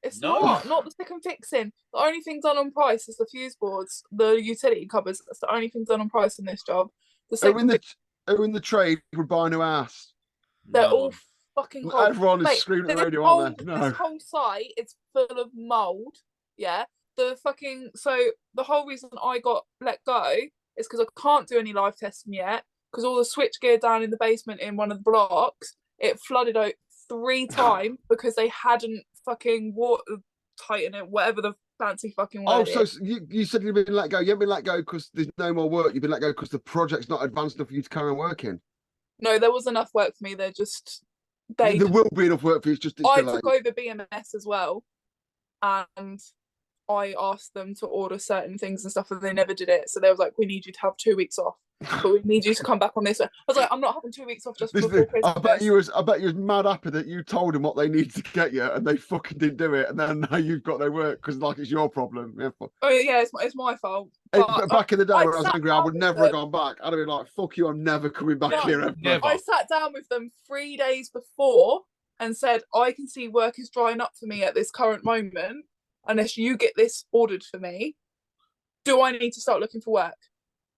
it's No. not the stick and fixing. The only thing done on price is the fuse boards, the utility cupboards. That's the only thing done on price in this job. Who in the trade would buy a new ass? They're No. all fucking cold. Everyone is Mate, screaming at the this radio, whole- aren't they? No. This whole site is full of mold. Yeah. So the whole reason I got let go is because I can't do any live testing yet, because all the switchgear down in the basement in one of the blocks, it flooded out 3 times because they hadn't fucking water tightened it, whatever the fancy fucking word is. Oh, so you said you've been let go. You haven't been let go because there's no more work. You've been let go because the project's not advanced enough for you to carry on working. No, there was enough work for me. There will be enough work for you. It's just I delayed. took over BMS as well, and I asked them to order certain things and stuff, and they never did it. So they was like, "We need you to have 2 weeks off, but we need you to come back on this." I was like, "I'm not having 2 weeks off just before Christmas." I bet you was mad happy that you told them what they needed to get you, and they fucking didn't do it, and then now you've got their work because like it's your problem. Yeah. Oh yeah, it's my fault. But back in the day when I was sat angry, I down would with never have them. gone back. I'd have been like, "Fuck you, I'm never coming back No, here ever." never. I sat down with them 3 days before and said, "I can see work is drying up for me at this current moment. Unless you get this ordered for me, do I need to start looking for work?"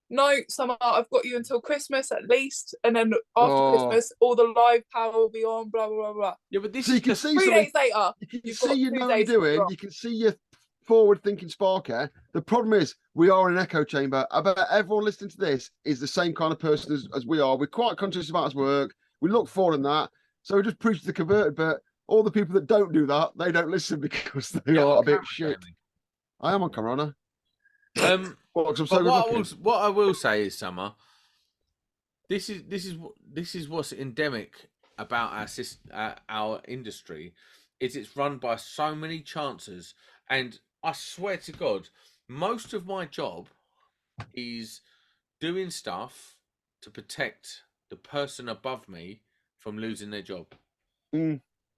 No, Summer, I've got you until Christmas at least, and then after Christmas, all the live power will be on, blah, blah, blah, blah. Yeah, but this So is you can just... see 3 something. days later, You can you've see got you 2 know what days you're to doing. drop. You can see your forward-thinking Sparkette. The problem is we are in an echo chamber. I bet everyone listening to this is the same kind of person as we are. We're quite conscious about his work. We look forward in that. So we just preach to the converted. But all the people that don't do that, they don't listen because they are a bit shit. I am on camera, But I'm so good looking. what I will say is, Summer, this is what's endemic about our industry, is it's run by so many chancers, and I swear to God, most of my job is doing stuff to protect the person above me from losing their job.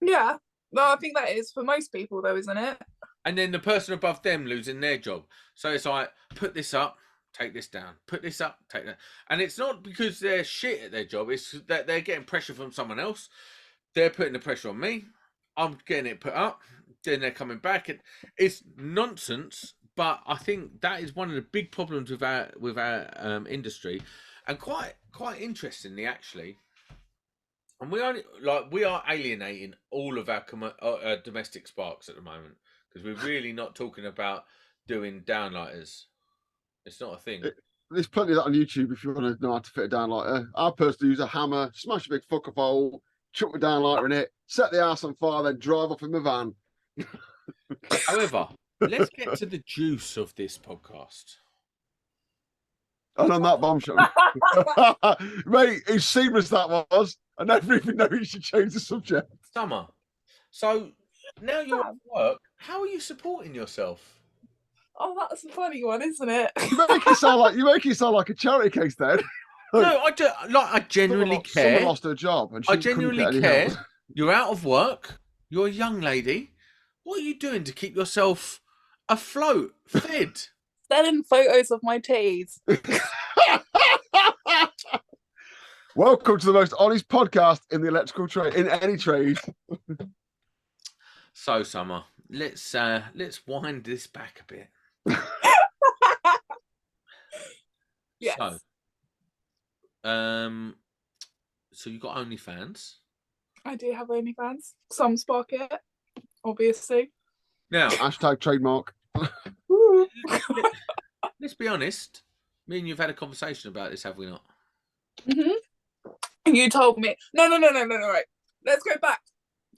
Yeah, well, I think that is for most people, though, isn't it? And then the person above them losing their job. So it's like, put this up, take this down. Put this up, take that. And it's not because they're shit at their job. It's that they're getting pressure from someone else. They're putting the pressure on me. I'm getting it put up. Then they're coming back. It's nonsense. But I think that is one of the big problems with our industry. And quite interestingly, actually, and we are alienating all of our domestic sparks at the moment. Because we're really not talking about doing downlighters. It's not a thing. There's plenty of that on YouTube if you want to know how to fit a downlighter. I personally use a hammer, smash a big fuck up hole, chuck the downlighter in it, set the house on fire, then drive off in my van. However, let's get to the juice of this podcast. And on that bombshell, mate, it's seamless that was. I never even know you should change the subject. Summer. So now you're at work. How are you supporting yourself? Oh, that's a funny one, isn't it? You make it sound like a charity case then. No, I do. Like, I genuinely care. Someone lost her job, and she I couldn't genuinely get any care. help. You're out of work. You're a young lady. What are you doing to keep yourself afloat, fed? Sending photos of my titties. Welcome to the most honest podcast in the electrical trade, in any trade. So, Summer, let's wind this back a bit. Yes. So you got OnlyFans. I do have OnlyFans. Summ Sparkette, obviously. Now, Hashtag trademark. let's be honest. Me and you've had a conversation about this, have we not? You told me. No, right. Let's go back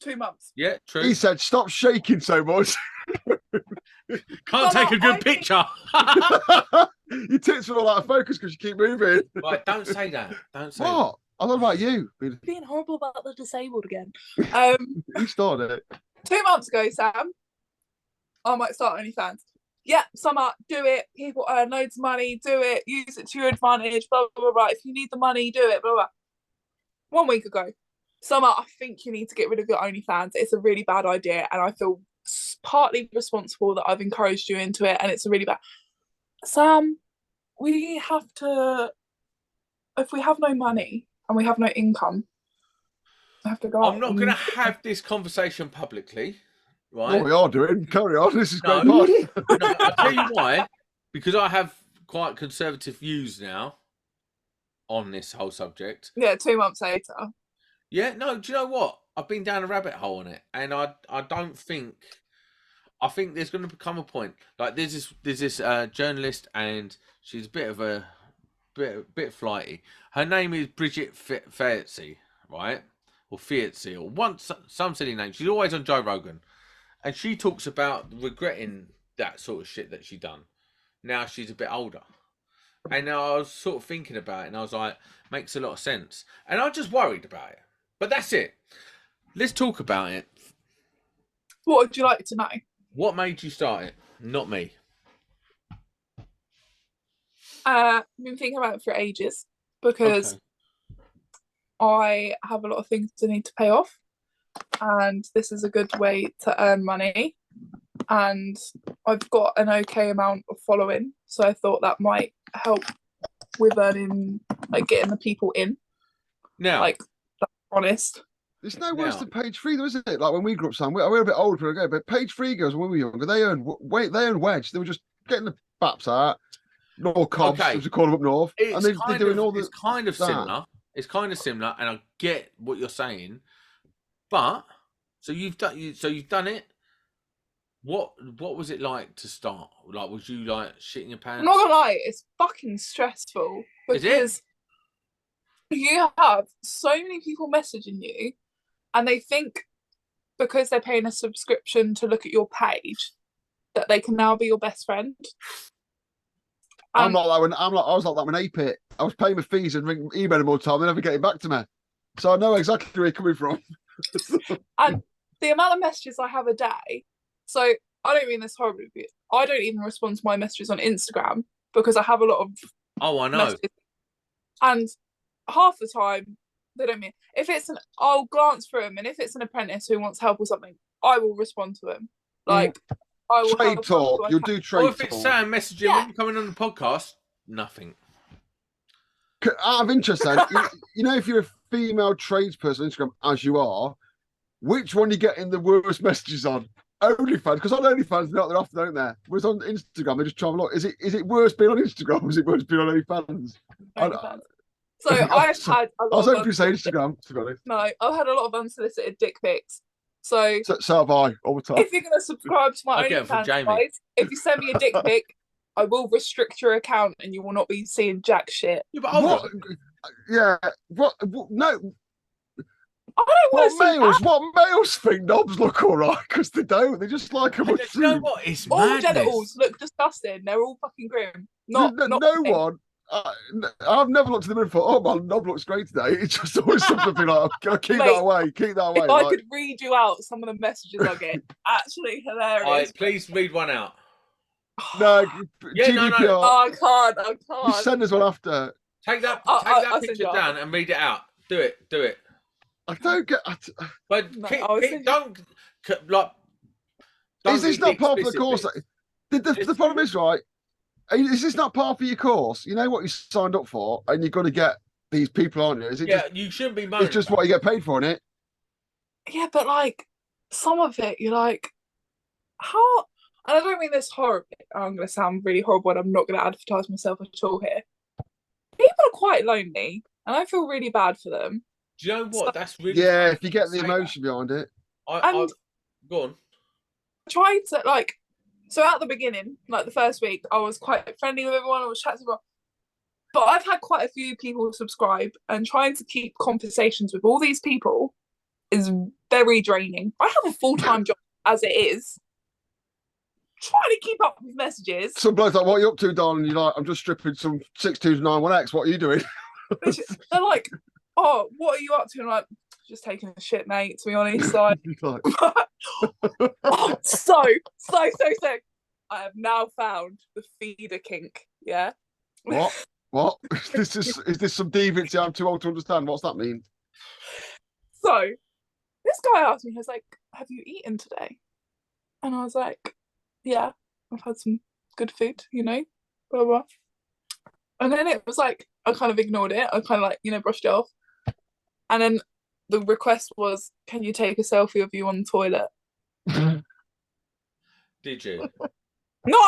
2 months. Yeah, true. He said, "Stop shaking so much." Can't take a good picture. Your tits are all out of focus because you keep moving. Right, don't say that. Don't say What? I thought about you. Being horrible about the disabled again. You started it. 2 months ago, Sam, I might start OnlyFans. Yeah, Summer, do it. People earn loads of money. Do it. Use it to your advantage. Blah, blah, blah, blah. If you need the money, do it. Blah, blah. 1 week ago, Summer, I think you need to get rid of your OnlyFans. It's a really bad idea, and I feel partly responsible that I've encouraged you into it, and it's a really bad. Sam, we have to, if we have no money and we have no income, I have to go out. I'm not going to have this conversation publicly, right? Well, we are doing. Carry on. This is No. great part. No, I'll tell you why. Because I have quite conservative views now on this whole subject. Yeah, 2 months later. Yeah, no, do you know what? I've been down a rabbit hole on it, and I don't think. I think there's going to become a point. Like there's this journalist, and she's a bit of a bit flighty. Her name is Bridget Fairtsey, right? Or Fiatzy, or some silly name. She's always on Joe Rogan, and she talks about regretting that sort of shit that she done. Now she's a bit older, and now I was sort of thinking about it, and I was like, makes a lot of sense, and I just worried about it. But that's it. Let's talk about it. What would you like to know? What made you start it? Not me. I've been thinking about it for ages because I have a lot of things I need to pay off, and this is a good way to earn money, and I've got an okay amount of following, so I thought that might help with earning, like getting the people in. Now, like, that's honest. It's no worse than page 3, though, isn't it? Like when we grew up, Sam, we're a bit older ago, but page 3 girls when we were younger, they earned wedge. They were just getting the baps out, no cobs, as we call them up north, and they're doing all the. It's kind of similar. It's kind of similar, and I get what you're saying, but so you've done it. What was it like to start? Like, was you like shitting your pants? I'm not gonna lie, it's fucking stressful because you have so many people messaging you, and they think because they're paying a subscription to look at your page that they can now be your best friend. I'm not like when I was like that when APIT. I was paying my fees and emailing them all the time. They never getting back to me, so I know exactly where you're coming from. And the amount of messages I have a day. So I don't mean this horribly. I don't even respond to my messages on Instagram because I have a lot of. Oh, I know. Messages. And half the time they don't mean. If it's I'll glance through them, and if it's an apprentice who wants help or something, I will respond to them. Like. I will trade talk. You'll do trade talk. If it's Sam messaging when you're coming on the podcast, nothing. Out of interest, then, you know, if you're a female tradesperson on Instagram, as you are, which one are you getting the worst messages on? OnlyFans, because on OnlyFans they're often, don't they? Whereas on Instagram, they just try and look. Is it worse being on Instagram or is it worse being on OnlyFans? So I've had. I was hoping to say Instagram, to be honest. No, I've had a lot of unsolicited dick pics. So have I all the time. If you're gonna subscribe to my OnlyFans, guys, if you send me a dick pic, I will restrict your account and you will not be seeing jack shit. Yeah, but what? No. I don't want to see that. What males think knobs look all right because they don't. They just like them. You know what? It's all madness. genitals look disgusting. They're all fucking grim. Not no one. I've never looked at them and thought, oh, my knob looks great today. It's just always something like, keep that away. If I could read you out some of the messages I get, actually hilarious. All right, please read one out. No, GDPR. No. I can't. Just send us one after. Take that picture down and read it out. Do it. I don't get. But don't. Is this not part of the course? The problem is, right? Is this not part of your course? You know what you signed up for, and you're going to get these people, aren't you? Is it you shouldn't be moaning. It's just what you get paid for, isn't it? Yeah, but like some of it, you're like, how? And I don't mean this horribly. I'm going to sound really horrible, and I'm not going to advertise myself at all here. People are quite lonely, and I feel really bad for them. Do you know what? That's really if you get the emotion behind it. Go on. I tried to so at the beginning, like the first week, I was quite friendly with everyone. I was chatting to everyone. But I've had quite a few people subscribe, and trying to keep conversations with all these people is very draining. I have a full-time job as it is. Trying to keep up with messages. Some bloke's like, what are you up to, darling? You're like, I'm just stripping some 6291X. What are you doing? They're like, oh, what are you up to? And I'm like, just taking a shit, mate, to be honest. Like, so. I have now found the feeder kink, yeah? What? Is this some deviancy I'm too old to understand? What's that mean? So, this guy asked me, he was like, have you eaten today? And I was like, yeah, I've had some good food, you know, blah, blah. And then it was like, I kind of ignored it. I kind of like, brushed it off. And then the request was, can you take a selfie of you on the toilet? Did you? No,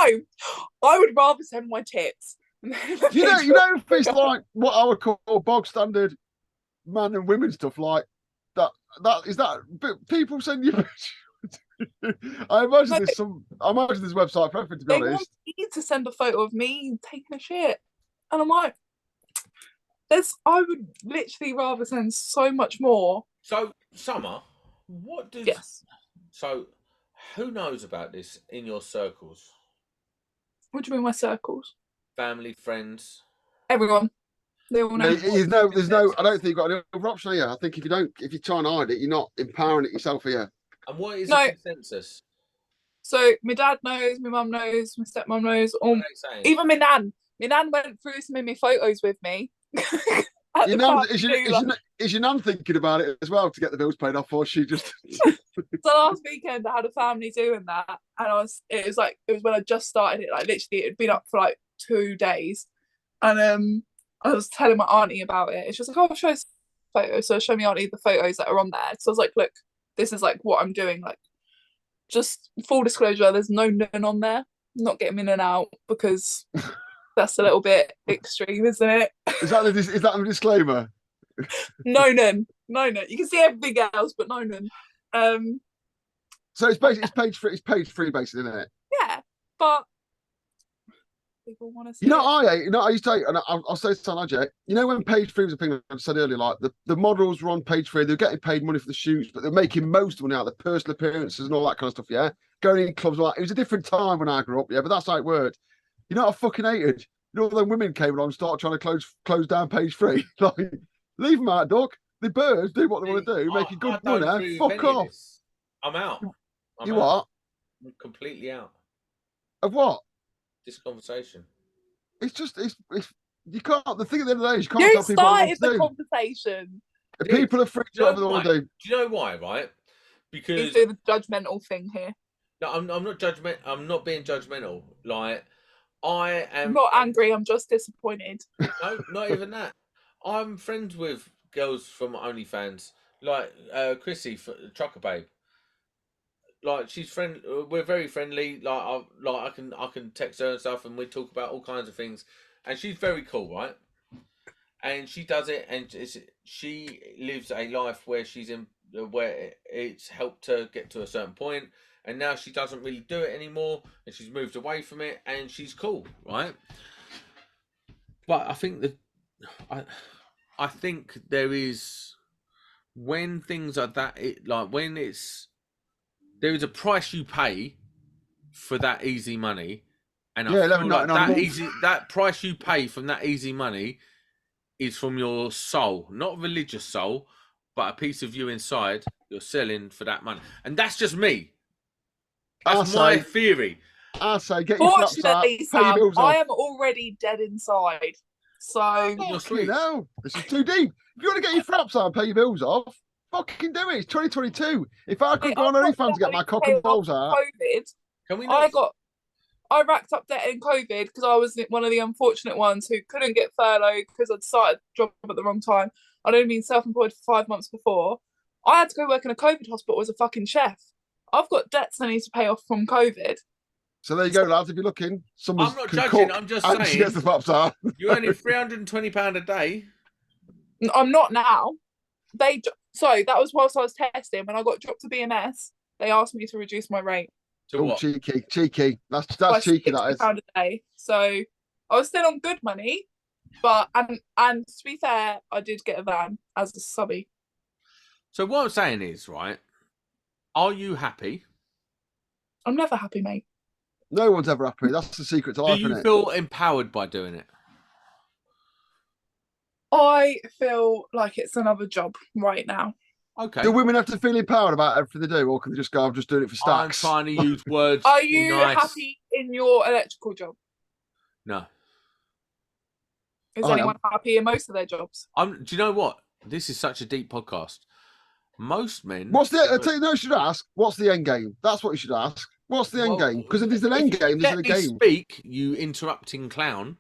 I would rather send my tits. You know, if it's like what I would call bog standard man and women stuff like that. But people send you. I imagine there's website for everything. To be They want honest, me to send a photo of me taking a shit, and I'm like, I would literally rather send so much more. So, Summer, what does? Yes. So, who knows about this in your circles? What do you mean, my circles? Family, friends, everyone. They all know. there's no. I don't think you've got any other option here. I think if you try and hide it, you're not empowering it yourself here. And what is the consensus? So my dad knows, my mum knows, my stepmom knows, even my nan. My nan went through some of my photos with me. Is your nan thinking about it as well to get the bills paid off, or she just? So last weekend I had a family doing that, and it was when I just started it. Like literally, it had been up for like 2 days, and I was telling my auntie about it. And she was like, "Oh, show us photos." So show me auntie the photos that are on there. So I was like, "Look, this is like what I'm doing. Like, just full disclosure, there's no nun on there. I'm not getting in and out because that's a little bit extreme, isn't it?" Is that a disclaimer? No nun. You can see everything else, but no nun. So it's page free, basically, isn't it? Yeah, but people want to see. I used to hate, and I'll say this on Ajay. You know, when page free was a thing, I said earlier, like the models were on page free, they were getting paid money for the shoots, but they're making most money out of the personal appearances and all that kind of stuff. Yeah, going in clubs, like it was a different time when I grew up. Yeah, but that's how it worked. You know what I fucking hated? You know, when women came along and started trying to close down page free. Like, leave them out, dog. The birds do what they want to do, making good money. Fuck off. I'm out. What? I'm completely out of what? This conversation. It's you can't. The thing at the end of the day is you can't tell people what started the conversation. If people are free to do whatever they want to do. Do you know why? Right? Because he's doing the judgmental thing here. No, I'm not judgmental. I'm not being judgmental. Like, I am I'm not angry. I'm just disappointed. No, not even that. I'm friends with girls from OnlyFans, like Chrissy, Trucker Babe. Like, she's we're very friendly. Like, I can text her and stuff, and we talk about all kinds of things. And she's very cool, right? And she does it, and she lives a life where where it's helped her get to a certain point, and now she doesn't really do it anymore, and she's moved away from it, and she's cool, right? But I think I think there is, when things are that, when there is a price you pay for that easy money, and I feel like that price you pay from that easy money is from your soul, not religious soul, but a piece of you inside you're selling for that money. And that's just me. That's my theory. I say, get your flaps out, pay your bills off. I am already dead inside. So no, this is too deep. If you want to get your flaps out and pay your bills off, fucking do it. It's 2022. If I could go on OnlyFans and get my cock and balls out. COVID, can we not? I racked up debt in COVID because I was one of the unfortunate ones who couldn't get furloughed because I'd started a job at the wrong time. I'd only been self-employed for 5 months before. I had to go work in a COVID hospital as a fucking chef. I've got debts I need to pay off from COVID. So there you go, lads. If you're looking, I'm not judging. I'm just saying. She gets the flaps out. You're earning £320 a day. I'm not now. So that was whilst I was testing. When I got dropped to BMS, they asked me to reduce my rate. Oh, cheeky. That's cheeky. That is £60 a day. So I was still on good money, but and to be fair, I did get a van as a subby. So what I'm saying is, right? Are you happy? I'm never happy, mate. No one's ever happy. That's the secret to life, isn't it? Do you feel empowered by doing it? I feel like it's another job right now. Okay. Do women have to feel empowered about everything they do, or can they just go, I'm just doing it for stacks? I'm trying to use words. Are you happy in your electrical job? No. Is anyone happy in most of their jobs? Do you know what? This is such a deep podcast. Most men. You should ask, what's the end game? That's what you should ask. What's the end game? Because if there's an end game, there's a game. Speak, you interrupting clown.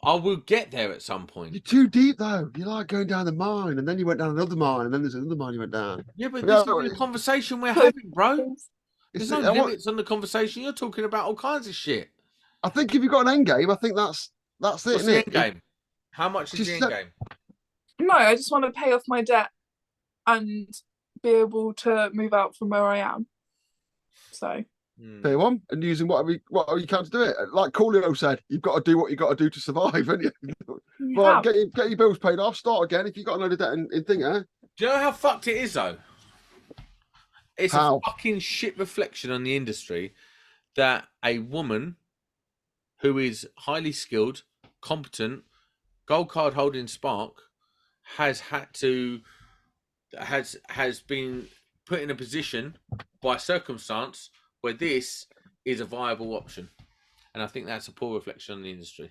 I will get there at some point. You're too deep though. You like going down the mine, and then you went down another mine, and then there's another mine you went down. Yeah, but this is the conversation we're having, bro. There's no limits on the conversation. You're talking about all kinds of shit. I think if you've got an end game, I think that's it. What's the end game? How much is the end game? No, I just want to pay off my debt and be able to move out from where I am. So. Pay one and using whatever you can to do it. Like Coolio said, you've got to do what you got to do to survive, haven't you? Well, get your bills paid off, start again. If you've got a load of debt in thing, eh? Do you know how fucked it is though? It's a fucking shit reflection on the industry that a woman who is highly skilled, competent, gold card holding Spark has been put in a position by circumstance where this is a viable option. And I think that's a poor reflection on the industry.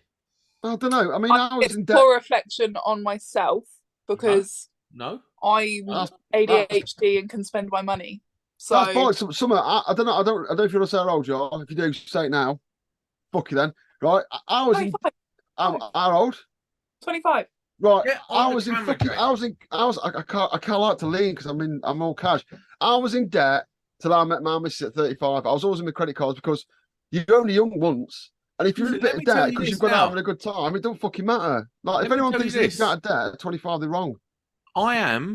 I don't know. I mean, I was in debt. Poor reflection on myself because I'm ADHD and can spend my money. So that's fine. Some I don't know. I don't know if you want to say how old you are. If you do, say it now. Fuck you then. Right. I was 25. How old? 25. Right. I can't like to lean because I'm all cash. I was in debt till I met my missus at 35. I was always in my credit cards because you're only young once. And if you're in a bit of debt because you've gone out having a good time, it don't fucking matter. Like, if anyone thinks they're out of debt at 25, they're wrong. I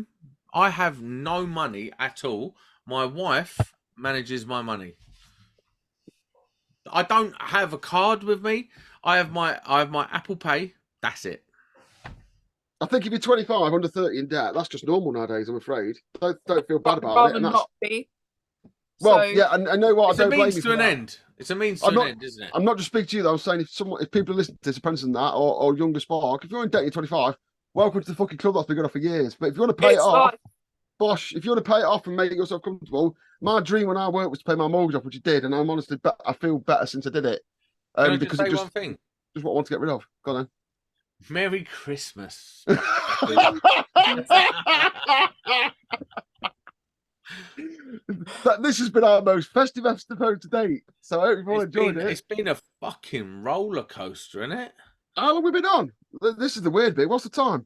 have no money at all. My wife manages my money. I don't have a card with me. I have my Apple Pay. That's it. I think if you're 25, under 30 in debt, that's just normal nowadays, I'm afraid. Don't feel bad about it. Not be. Well, yeah, I know what. It's a means to an end. It's a means to an end, isn't it? I'm not just speaking to you though. I'm saying if people listen to this, apprentices and that, or younger Spark, if you're in debt, you're 25. Welcome to the fucking club that's been going on for years. But if you want to pay it off, bosh. If you want to pay it off and make yourself comfortable, my dream when I worked was to pay my mortgage off, which you did, and I'm honestly, I feel better since I did it. Can I just say one thing? Just what I want to get rid of. Go on then. Merry Christmas. This has been our most festive episode to date. So I hope you've all enjoyed it. It's been a fucking roller coaster, isn't it? How long have we been on? This is the weird bit. What's the time?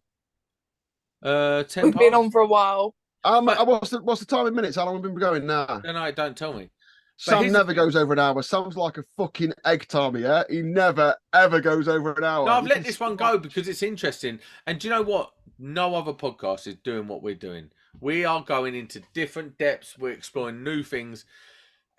10 We've been on for a while. What's the time in minutes? How long have we been going now? No, don't tell me. Sam never goes over an hour. Sam's like a fucking egg Tommy, yeah? He never, ever goes over an hour. No, I've let this one go because it's interesting. And do you know what? No other podcast is doing what we're doing. We are going into different depths. We're exploring new things.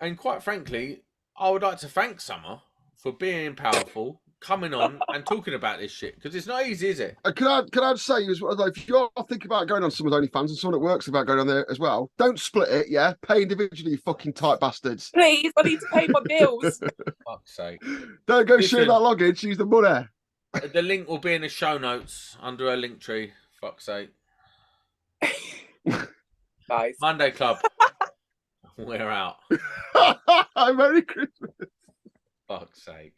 And quite frankly, I would like to thank Summer for being powerful, coming on and talking about this shit. Because it's not easy, is it? Can I just say, as well, if you're thinking about going on someone's OnlyFans and someone that works about going on there as well, don't split it, yeah? Pay individually, you fucking tight bastards. Please, I need to pay my bills. Fuck's sake. Don't go share that login, use the money. The link will be in the show notes under a link tree. Fuck's sake. Guys. Monday Club. We're out. Merry Christmas. Fuck's sake.